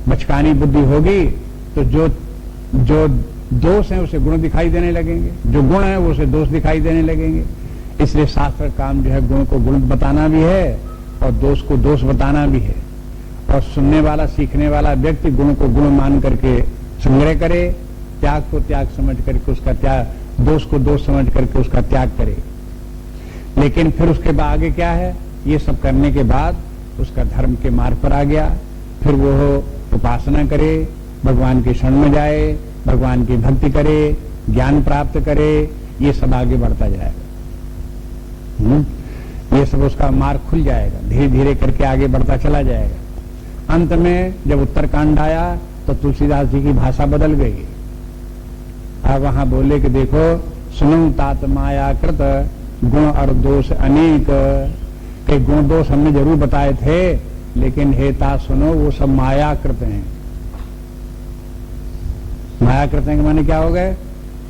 बचकानी बुद्धि होगी तो जो दोष है उसे गुण दिखाई देने लगेंगे, जो गुण है उसे दोष दिखाई देने लगेंगे। इसलिए शास्त्र काम जो है गुण को गुण बताना भी है और दोष को दोष बताना भी है। और सुनने वाला, सीखने वाला व्यक्ति गुण को गुण मान करके संग्रह करे, त्याग को त्याग समझ करके उसका त्याग, दोष को दोष समझ करके उसका त्याग करे। लेकिन फिर उसके बाद आगे क्या है, ये सब करने के बाद उसका धर्म के मार्ग पर आ गया। फिर वो उपासना करे, भगवान के शरण में जाए, भगवान की भक्ति करे, ज्ञान प्राप्त करे, ये सब आगे बढ़ता जाएगा। ये सब उसका मार्ग खुल जाएगा, धीरे धीरे करके आगे बढ़ता चला जाएगा। अंत में जब उत्तरकांड आया तो तुलसीदास जी की भाषा बदल गई। अब वहां बोले कि देखो सुनो तात माया कृत गुण और दोष अनेक। कई गुण दोष हमने जरूर बताए थे, लेकिन हे तात सुनो वो सब मायाकृत हैं। मायाकृत हैं के माने क्या हो गए?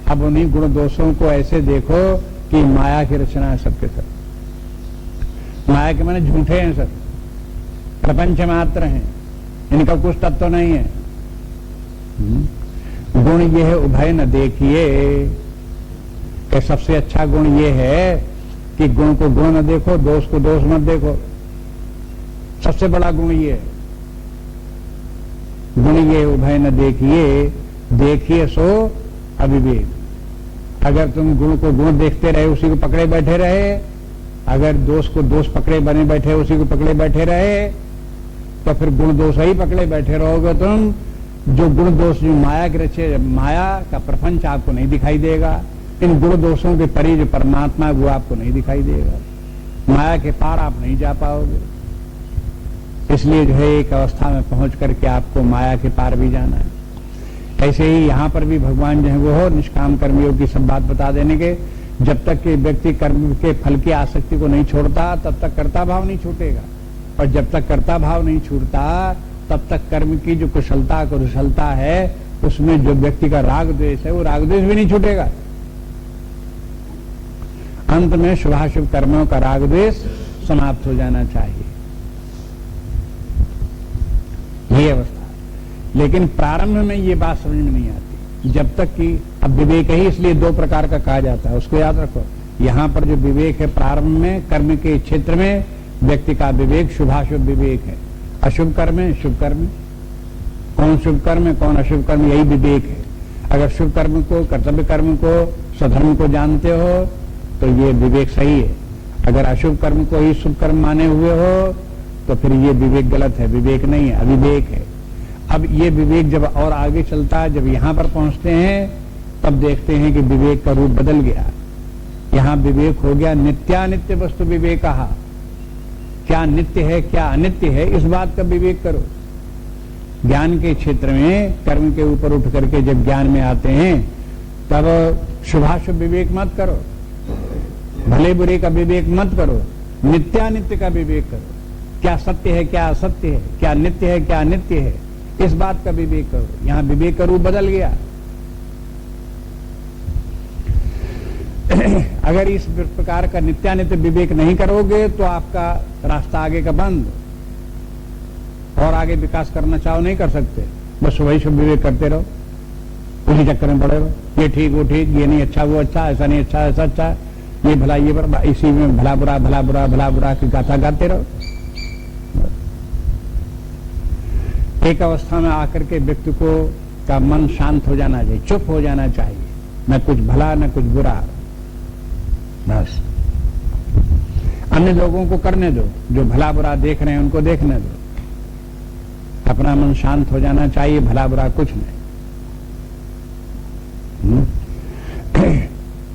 अब उन्हीं गुण दोषों को ऐसे देखो कि माया की रचना है सबके सब। माया के माने झूठे हैं सब, प्रपंच मात्र हैं, इनका कुछ तत्व नहीं है। गुण ये है उभय न देखिए, कि सबसे अच्छा गुण ये है कि गुण को गुण न देखो, दोष को दोष मत देखो। सबसे बड़ा गुण ये है। गुण ये उभय न देखिए, देखिए सो अविवेक। अगर तुम गुण को गुण देखते रहे, उसी को पकड़े बैठे रहे, अगर दोष को दोष पकड़े बने बैठे, उसी को पकड़े बैठे रहे, तो फिर गुण दोष ही पकड़े बैठे रहोगे तुम। जो गुण दोष जो माया के रचे, माया का प्रपंच आपको नहीं दिखाई देगा। इन गुण दोषों के परे जो परमात्मा है वो आपको नहीं दिखाई देगा। माया के पार आप नहीं जा पाओगे। इसलिए जो है एक अवस्था में पहुंच करके आपको माया के पार भी जाना है। ऐसे ही यहां पर भी भगवान जो है वो हो निष्काम कर्मियों की सब बात बता देने के, जब तक कि व्यक्ति कर्म के फल की आसक्ति को नहीं छोड़ता तब तक कर्ता भाव नहीं छूटेगा, और जब तक कर्ता भाव नहीं छूटता तब तक कर्म की जो कुशलता है उसमें जो व्यक्ति का राग द्वेष है वो राग द्वेष भी नहीं छूटेगा। अंत में शुभाशुभ कर्मों का राग द्वेष समाप्त हो जाना चाहिए, ये अवस्था है। लेकिन प्रारंभ में ये बात समझ में नहीं आती, जब तक कि अब विवेक ही इसलिए दो प्रकार का कहा जाता है, उसको याद रखो। यहां पर जो विवेक है प्रारंभ में कर्म के क्षेत्र में व्यक्ति का विवेक शुभाशुभ विवेक है। अशुभ कर्म है, शुभ कर्म, कौन शुभ कर्म है कौन अशुभ कर्म, यही विवेक है। अगर शुभ कर्म को, कर्तव्य कर्म को, सधर्म को जानते हो तो ये विवेक सही है। अगर अशुभ कर्म को ही शुभ कर्म माने हुए हो तो फिर ये विवेक गलत है, विवेक नहीं है, अविवेक है। अब ये विवेक जब और आगे चलता है, जब यहां पर पहुंचते हैं तब देखते हैं कि विवेक का रूप बदल गया। यहां विवेक हो गया नित्यानित्य वस्तु विवेक। क्या नित्य है क्या अनित्य है इस बात का विवेक करो। ज्ञान के क्षेत्र में कर्म के ऊपर उठ करके जब ज्ञान में आते हैं तब शुभाशुभ विवेक मत करो, भले बुरे का विवेक मत करो, नित्यानित्य का विवेक करो। क्या सत्य है क्या असत्य है, क्या नित्य है क्या अनित्य है, इस बात का विवेक करो। यहां विवेक का रूप बदल गया। अगर इस प्रकार का नित्यानित्य विवेक नहीं करोगे तो आपका रास्ता आगे का बंद, और आगे विकास करना चाहो नहीं कर सकते। बस वही शुभ विवेक करते रहो, उसी चक्कर में पड़े रहो। ये ठीक वो ठीक, ये नहीं अच्छा वो अच्छा, ऐसा नहीं अच्छा ऐसा अच्छा, ये भला ये बुरा, इसी में भला बुरा भला बुरा भला बुरा की गाथा गाते रहो। एक अवस्था में आकर के व्यक्ति को का मन शांत हो जाना चाहिए, चुप हो जाना चाहिए, न कुछ भला न कुछ बुरा, बस। अन्य लोगों को करने दो, जो भला बुरा देख रहे हैं उनको देखने दो, अपना मन शांत हो जाना चाहिए, भला बुरा कुछ नहीं।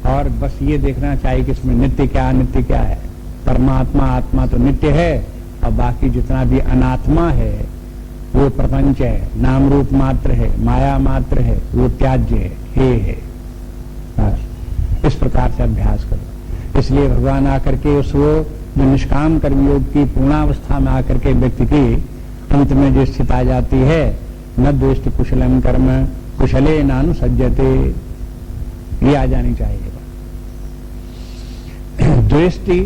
और बस ये देखना चाहिए कि इसमें नित्य क्या अनित्य क्या है। परमात्मा आत्मा तो नित्य है, और बाकी जितना भी अनात्मा है वो प्रपंच है, नाम रूप मात्र है, माया मात्र है, वो त्याज्य है। बस इस प्रकार से अभ्यास करो। इसलिए भगवान आकर के उस वो जो निष्काम कर्मयोग की पूर्णावस्था में आकर के व्यक्ति की अंत में जो स्थिति आ जाती है, न द्वेष्टि कुशलम कर्म कुशले नानुसज्जते, ये आ जानी चाहिए। द्वेष्टि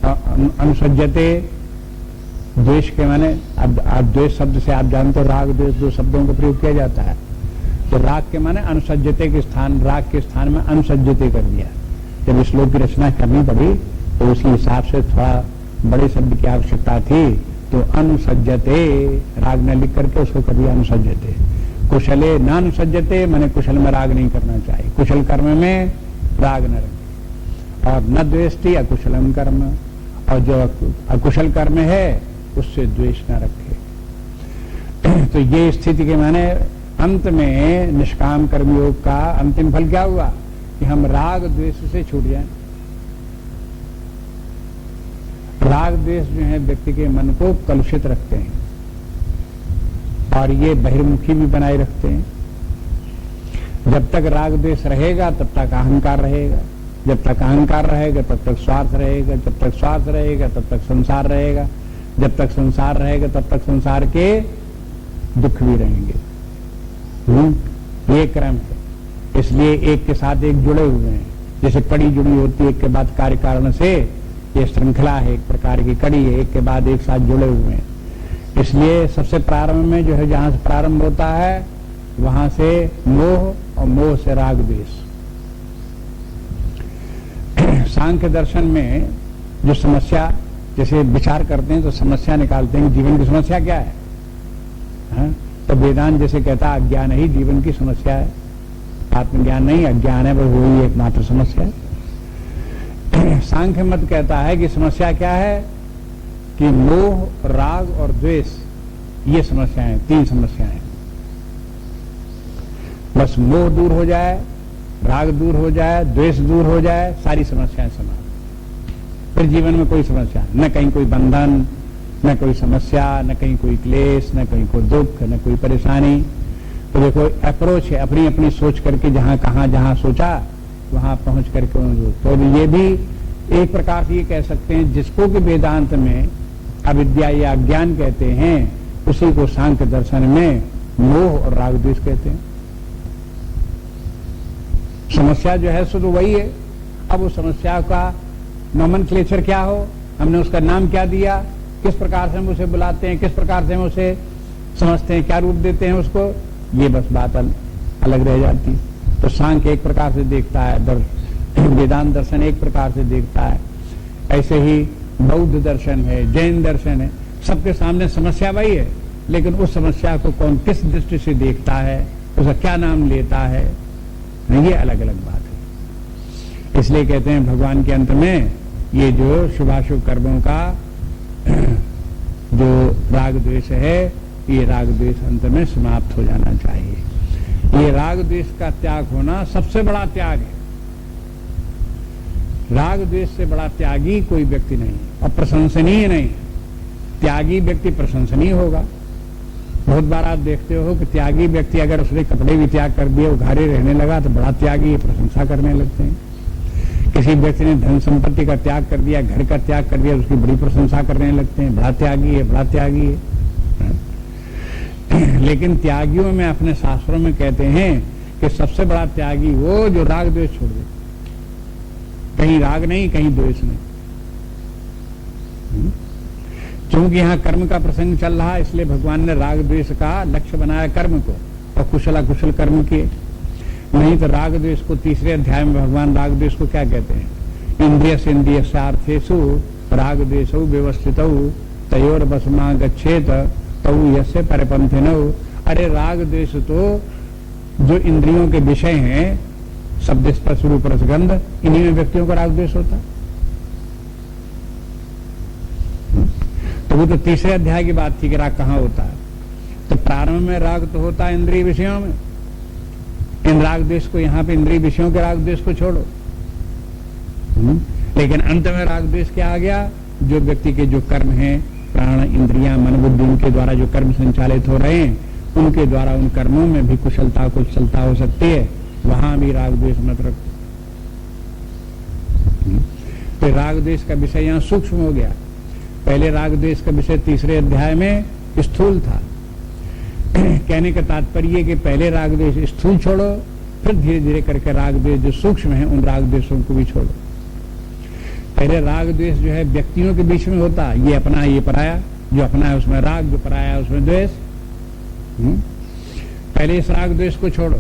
अनुसज्जते, द्वेष के माने अब द्वेष शब्द से आप जानते हो राग द्वेष दो शब्दों का प्रयोग किया जाता है। तो राग के माने अनुसज्जते के स्थान, राग के स्थान में अनुसज्जते कर दिया। जब श्लोक की रचना करनी पड़ी तो उसी हिसाब से थोड़ा बड़े शब्द की आवश्यकता थी, तो अनुसज्जते राग न लिख करके उसको कर दिया अनुसज्जते। कुशले न अनुसज्जते माने कुशल में राग नहीं करना चाहिए, कुशल कर्म में राग न रखे। और न द्वेष्टि अकुशलम कर्म, और जो अकुशल कर्म है उससे द्वेष न रखे। तो ये स्थिति के माने अंत में निष्काम कर्मयोग का अंतिम फल क्या हुआ कि हम राग द्वेष से छूट जाएं। राग द्वेष जो है व्यक्ति के मन को कलुषित रखते हैं और ये बहिर्मुखी भी बनाए रखते हैं। जब तक राग द्वेष रहेगा तब तक अहंकार रहेगा, जब तक अहंकार रहेगा तब तक स्वार्थ रहेगा, जब तक स्वार्थ रहेगा तब तक संसार रहेगा, जब तक संसार रहेगा तब तक संसार के दुख भी रहेंगे। ये क्रम है। इसलिए एक के साथ एक जुड़े हुए हैं, जैसे कड़ी जुड़ी होती है एक के बाद कार्य कारण से, ये श्रृंखला है, एक प्रकार की कड़ी है, एक के बाद एक साथ जुड़े हुए हैं। इसलिए सबसे प्रारंभ में जो है जहां से प्रारंभ होता है वहां से मोह और मोह से राग द्वेष। सांख्य दर्शन में जो समस्या जैसे विचार करते हैं तो समस्या निकालते हैं, जीवन की समस्या क्या है, हाँ? तो वेदांत जैसे कहता है अज्ञान ही जीवन की समस्या है, आत्मज्ञान नहीं, अज्ञान है, बस वही एकमात्र समस्या है। सांख्य मत कहता है कि समस्या क्या है कि मोह, राग और द्वेष, ये समस्याएं, तीन समस्याएं। बस मोह दूर हो जाए, राग दूर हो जाए, द्वेष दूर हो जाए, सारी समस्याएं समाप्त। फिर जीवन में कोई समस्या न, कहीं कोई बंधन, न कोई समस्या, न कहीं कोई क्लेश, न कहीं कोई दुख, न कोई परेशानी। तो देखो अप्रोच है, अपनी अपनी सोच करके जहां सोचा वहां पहुंच करके। तो ये भी एक प्रकार से ये कह सकते हैं, जिसको कि वेदांत में अविद्या या अज्ञान कहते हैं, उसी को सांख्य दर्शन में मोह और राग द्वेष कहते हैं। समस्या जो है सो तो वही है। अब उस समस्या का नोमेनक्लेचर क्या हो, हमने उसका नाम क्या दिया, किस प्रकार से हम उसे बुलाते हैं, किस प्रकार से हम उसे समझते हैं, क्या रूप देते हैं उसको, ये बस बात अलग रह जाती। तो सांख्य एक प्रकार से देखता है, वेदांत दर्शन एक प्रकार से देखता है, ऐसे ही बौद्ध दर्शन है, जैन दर्शन है, सबके सामने समस्या वही है, लेकिन उस समस्या को कौन किस दृष्टि से देखता है, उसका क्या नाम लेता है, ये अलग अलग बात है। इसलिए कहते हैं भगवान के अंत में ये जो शुभाशुभ कर्मों का जो राग द्वेष है, ये राग द्वेष अंत में समाप्त हो जाना चाहिए। ये राग द्वेष का त्याग होना सबसे बड़ा त्याग है। राग द्वेष से बड़ा त्यागी कोई व्यक्ति नहीं, और प्रशंसनीय नहीं। त्यागी व्यक्ति प्रशंसनीय होगा। बहुत बार आप देखते हो कि त्यागी व्यक्ति अगर उसने कपड़े भी त्याग कर दिए, उघारे रहने लगा, तो बड़ा त्यागी, प्रशंसा करने लगते हैं। किसी व्यक्ति ने धन संपत्ति का त्याग कर दिया, घर का त्याग कर दिया, उसकी बड़ी प्रशंसा करने लगते हैं, बड़ा त्यागी है, बड़ा त्यागी है। लेकिन त्यागियों में अपने शास्त्रों में कहते हैं कि सबसे बड़ा त्यागी वो जो राग द्वेष छोड़ दे। कहीं राग नहीं, कहीं द्वेष नहीं। क्योंकि यहाँ कर्म का प्रसंग चल रहा है, इसलिए भगवान ने राग द्वेष का लक्ष्य बनाया कर्म को, और कुशल अकुशल कर्म किए। नहीं तो राग द्वेष को तीसरे अध्याय में भगवान राग द्वेष को क्या कहते हैं, इंद्रिय सेन्द्रिय सार्थेषु राग द्वेषौ व्यवस्थितौ तयोर वशमा गच्छेत तौ यस्य परिपंथिनौ। अरे राग द्वेष तो जो इंद्रियों के विषय हैं, शब्द स्पर्श रूप रसगंध, इन्हीं में व्यक्तियों का राग द्वेष होता है। तो वो तो तीसरे अध्याय की बात थी कि राग कहाँ होता है। तो प्रारंभ में राग तो होता है इंद्रिय विषयों में। इन राग द्वेष को, यहाँ पे इंद्रिय विषयों के राग द्वेष को छोड़ो। लेकिन अंत में राग द्वेष क्या आ गया, जो व्यक्ति के जो कर्म हैं, प्राण इंद्रियां मन बुद्धि, उनके द्वारा जो कर्म संचालित हो रहे हैं, उनके द्वारा उन कर्मों में भी कुशलता कुशलता हो सकती है, वहां भी राग द्वेष मत रखो। तो राग द्वेष का विषय यहाँ सूक्ष्म हो गया। पहले राग द्वेष का विषय तीसरे अध्याय में स्थूल था। कहने का तात्पर्य कि पहले राग द्वेष स्थूल छोड़ो, फिर धीरे धीरे करके राग द्वेष जो सूक्ष्म है उन राग द्वेषों को भी छोड़ो। पहले राग द्वेष जो है व्यक्तियों के बीच में होता है, ये अपना ये पराया, जो अपना है उसमें राग, जो पराया है उसमें द्वेष। पहले इस राग द्वेष को छोड़ो,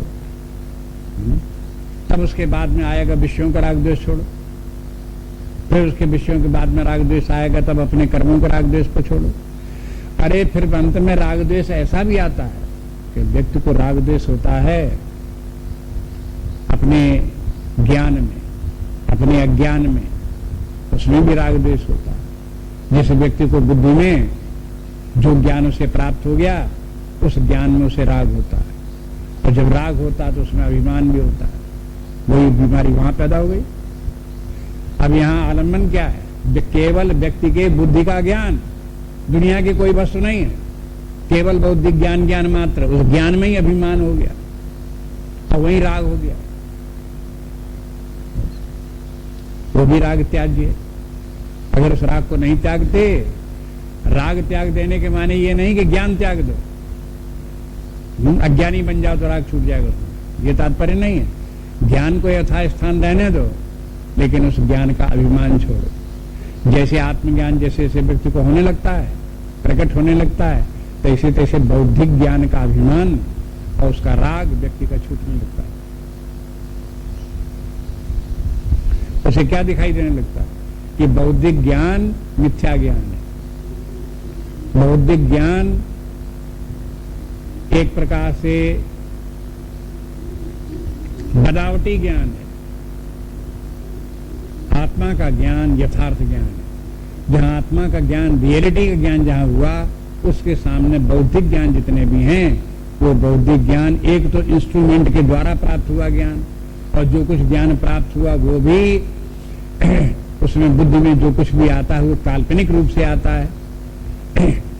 तब उसके बाद में आएगा विषयों का राग द्वेष छोड़ो, फिर उसके विषयों के बाद में राग द्वेष आएगा, तब अपने कर्मों के राग द्वेष को छोड़ो। अरे फिर अंत में राग द्वेष ऐसा भी आता है कि व्यक्ति को राग द्वेष होता है अपने ज्ञान में, अपने अज्ञान में, उसमें भी राग द्वेष होता है। जिस व्यक्ति को बुद्धि में जो ज्ञान उसे प्राप्त हो गया, उस ज्ञान में उसे राग होता है, और जब राग होता है तो उसमें अभिमान भी होता है। वही बीमारी वहां पैदा हो गई। अब यहाँ आलम्बन क्या है, केवल व्यक्ति के बुद्धि का ज्ञान, दुनिया की कोई वस्तु नहीं है, केवल बौद्धिक ज्ञान, ज्ञान मात्र, उस ज्ञान में ही अभिमान हो गया और वही राग हो गया। वो भी राग त्याज्य है। अगर उस राग को नहीं त्यागते, राग त्याग देने के माने ये नहीं कि ज्ञान त्याग दो, अज्ञानी बन जाओ तो राग छूट जाएगा उसमें, ये तात्पर्य नहीं है। ज्ञान को यथास्थान रहने दो, लेकिन उस ज्ञान का अभिमान छोड़ो। जैसे आत्मज्ञान जैसे जैसे व्यक्ति को होने लगता है, प्रकट होने लगता है, तैसे तैसे बौद्धिक ज्ञान का अभिमान और उसका राग व्यक्ति का छूटने लगता है। उसे क्या दिखाई देने लगता है कि बौद्धिक ज्ञान मिथ्या ज्ञान है। बौद्धिक ज्ञान एक प्रकार से बनावटी ज्ञान है। आत्मा का ज्ञान यथार्थ ज्ञान है। जहां आत्मा का ज्ञान, रियलिटी का ज्ञान जहां हुआ, उसके सामने बौद्धिक ज्ञान जितने भी हैं, वो बौद्धिक ज्ञान एक तो इंस्ट्रूमेंट के द्वारा प्राप्त हुआ ज्ञान, और जो कुछ ज्ञान प्राप्त हुआ वो भी उसमें बुद्धि में जो कुछ भी आता है वो काल्पनिक रूप से आता है,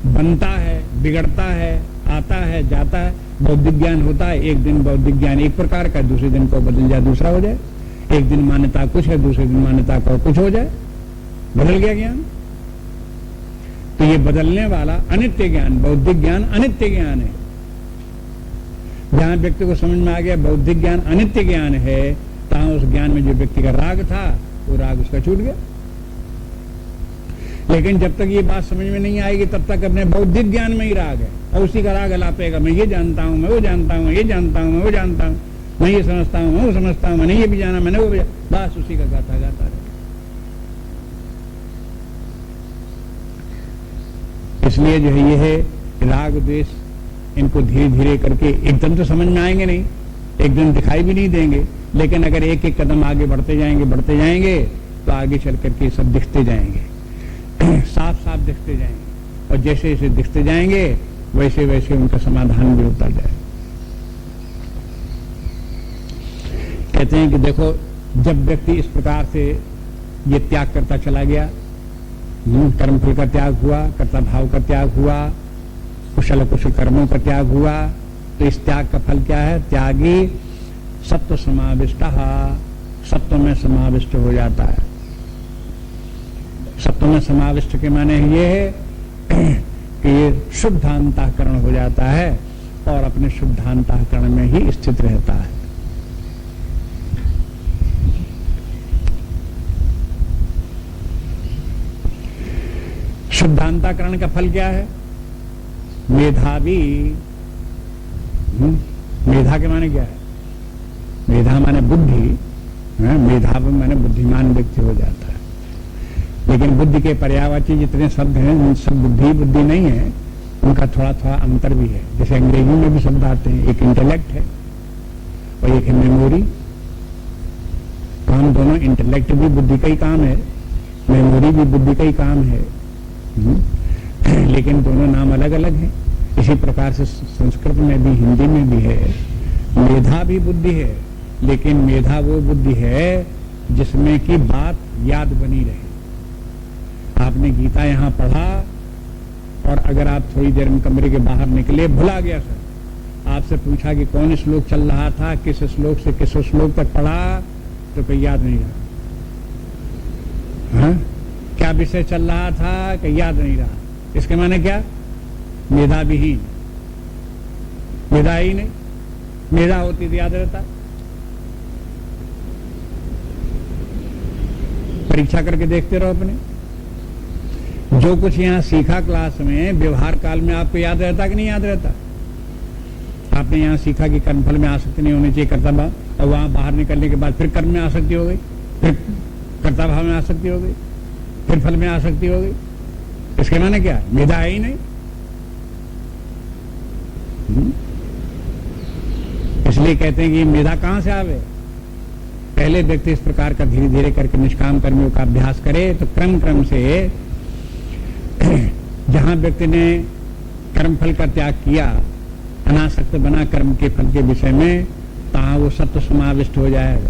बनता है, बिगड़ता है, आता है, जाता है। बौद्धिक ज्ञान होता है, एक दिन बौद्धिक ज्ञान एक प्रकार का, दूसरे दिन को बदल जाए, दूसरा हो जाए। एक दिन मान्यता कुछ है, दूसरे दिन मान्यता को कुछ हो जाए, बदल गया ज्ञान। तो ये बदलने वाला अनित्य ज्ञान, बौद्धिक ज्ञान अनित्य ज्ञान है। जहां व्यक्ति को समझ में आ गया बौद्धिक ज्ञान अनित्य ज्ञान है, तहां उस ज्ञान में जो व्यक्ति का राग था वो राग उसका छूट गया। लेकिन जब तक ये बात समझ में नहीं आएगी तब तक अपने बौद्धिक ज्ञान में ही राग है, और उसी का राग अलापेगा। मैं ये जानता हूं, मैं वो जानता हूं, ये जानता हूं, मैं वो जानता हूं, मैं ये समझता हूं, मैं वो समझता हूं, मैंने ये भी जाना, मैंने वो भी जाना, बस उसी का गाता गाता रहे। इसलिए जो है ये है राग द्वेष, इनको धीरे धीरे करके एकदम तो समझ में आएंगे नहीं, एक दिन दिखाई भी नहीं देंगे, लेकिन अगर एक एक कदम आगे बढ़ते जाएंगे तो आगे चल करके सब दिखते जाएंगे, साफ साफ दिखते जाएंगे, और जैसे जैसे दिखते जाएंगे वैसे वैसे उनका समाधान भी होता जाए। कहते हैं कि देखो, जब व्यक्ति इस प्रकार से ये त्याग करता चला गया, कर्मफल का त्याग हुआ, कर्ता भाव का त्याग हुआ, कुशल कुशल कर्मों का त्याग हुआ, तो इस त्याग का फल क्या है? त्यागी सत्व समाविष्ट, सत्व में समाविष्ट हो जाता है। सत्व में समाविष्ट के माने ये है कि ये शुद्धांतःकरण हो जाता है और अपने शुद्धांतःकरण में ही स्थित रहता है। शुद्धांतःकरण का फल क्या है? मेधावी। मेधा के माने क्या है? मेधा माने बुद्धि, मेधावी माने बुद्धिमान व्यक्ति हो जाता है। लेकिन बुद्धि के पर्यायवाची जितने शब्द हैं उन सब बुद्धि नहीं है, उनका थोड़ा थोड़ा अंतर भी है। जैसे अंग्रेजी में भी शब्द आते हैं, एक इंटेलेक्ट है और एक है मेमोरी। काम दोनों, इंटेलेक्ट भी बुद्धि का ही काम है, मेमोरी भी बुद्धि का ही काम है, लेकिन दोनों नाम अलग अलग हैं। इसी प्रकार से संस्कृत में भी, हिंदी में भी है। मेधा भी बुद्धि है, लेकिन मेधा वो बुद्धि है जिसमें की बात याद बनी रहे। आपने गीता यहां पढ़ा और अगर आप थोड़ी देर में कमरे के बाहर निकले, भुला गया सर, आपसे पूछा कि कौन श्लोक चल रहा था, किस श्लोक से किस श्लोक तक पढ़ा, तो कोई याद नहीं रहा। हाँ? क्या विषय चल रहा था कि याद नहीं रहा। इसके माने क्या? मेधा विहीन, मेधा ही नहीं। मेधा होती तो याद रहता। परीक्षा करके देखते रहो अपने, जो कुछ यहां सीखा क्लास में, व्यवहार काल में आपको याद रहता कि नहीं याद रहता? आपने यहां सीखा कि कर्मफल में आसक्ति नहीं होनी चाहिए, कर्ता भाव, और वहां बाहर निकलने के बाद फिर कर्म में आसक्ति हो गई, फिर कर्ता भाव में आसक्ति हो गई, फिर फल में आसक्ति हो गई। इसके माने क्या? मेधा है ही नहीं। इसलिए कहते हैं कि मेधा कहां से आवे? पहले व्यक्ति इस प्रकार का धीरे धीरे करके निष्काम कर्मियों का अभ्यास करे, तो क्रम क्रम से जहां व्यक्ति ने कर्मफल का त्याग किया, अनासक्त बना कर्म के फल के विषय में, तहां वो सत्व समाविष्ट हो जाएगा।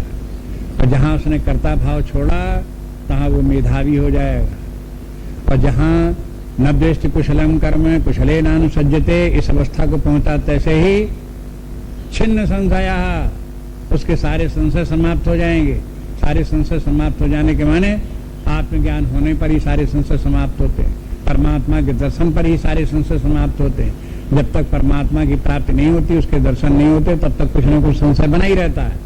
और जहां उसने कर्ता भाव छोड़ा, तहां वो मेधावी हो जाएगा। और जहां न द्वेष्टि कुशलम कर्म कुशले नानुसज्जते, इस अवस्था को पहुंचा, तैसे ही छिन्न संशया, उसके सारे संशय समाप्त हो जाएंगे। सारे संशय समाप्त हो जाने के माने आत्मज्ञान होने पर ही सारे संशय समाप्त होते हैं। परमात्मा के दर्शन पर ही सारे संशय समाप्त होते हैं। जब तक परमात्मा की प्राप्ति नहीं होती, उसके दर्शन नहीं होते, तब तक कुछ न कुछ संशय बना ही रहता है।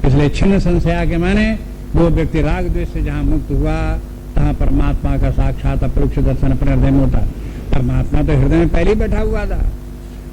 इसलिए छिन्न संशया के माने वो व्यक्ति राग द्वेष से जहां मुक्त हुआ, तहां परमात्मा का साक्षात अपरोक्ष दर्शन अपने हृदय में होता। परमात्मा तो हृदय में पहले ही बैठा हुआ था,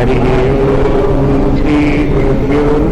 हरि ओम श्री गुरुभ्यो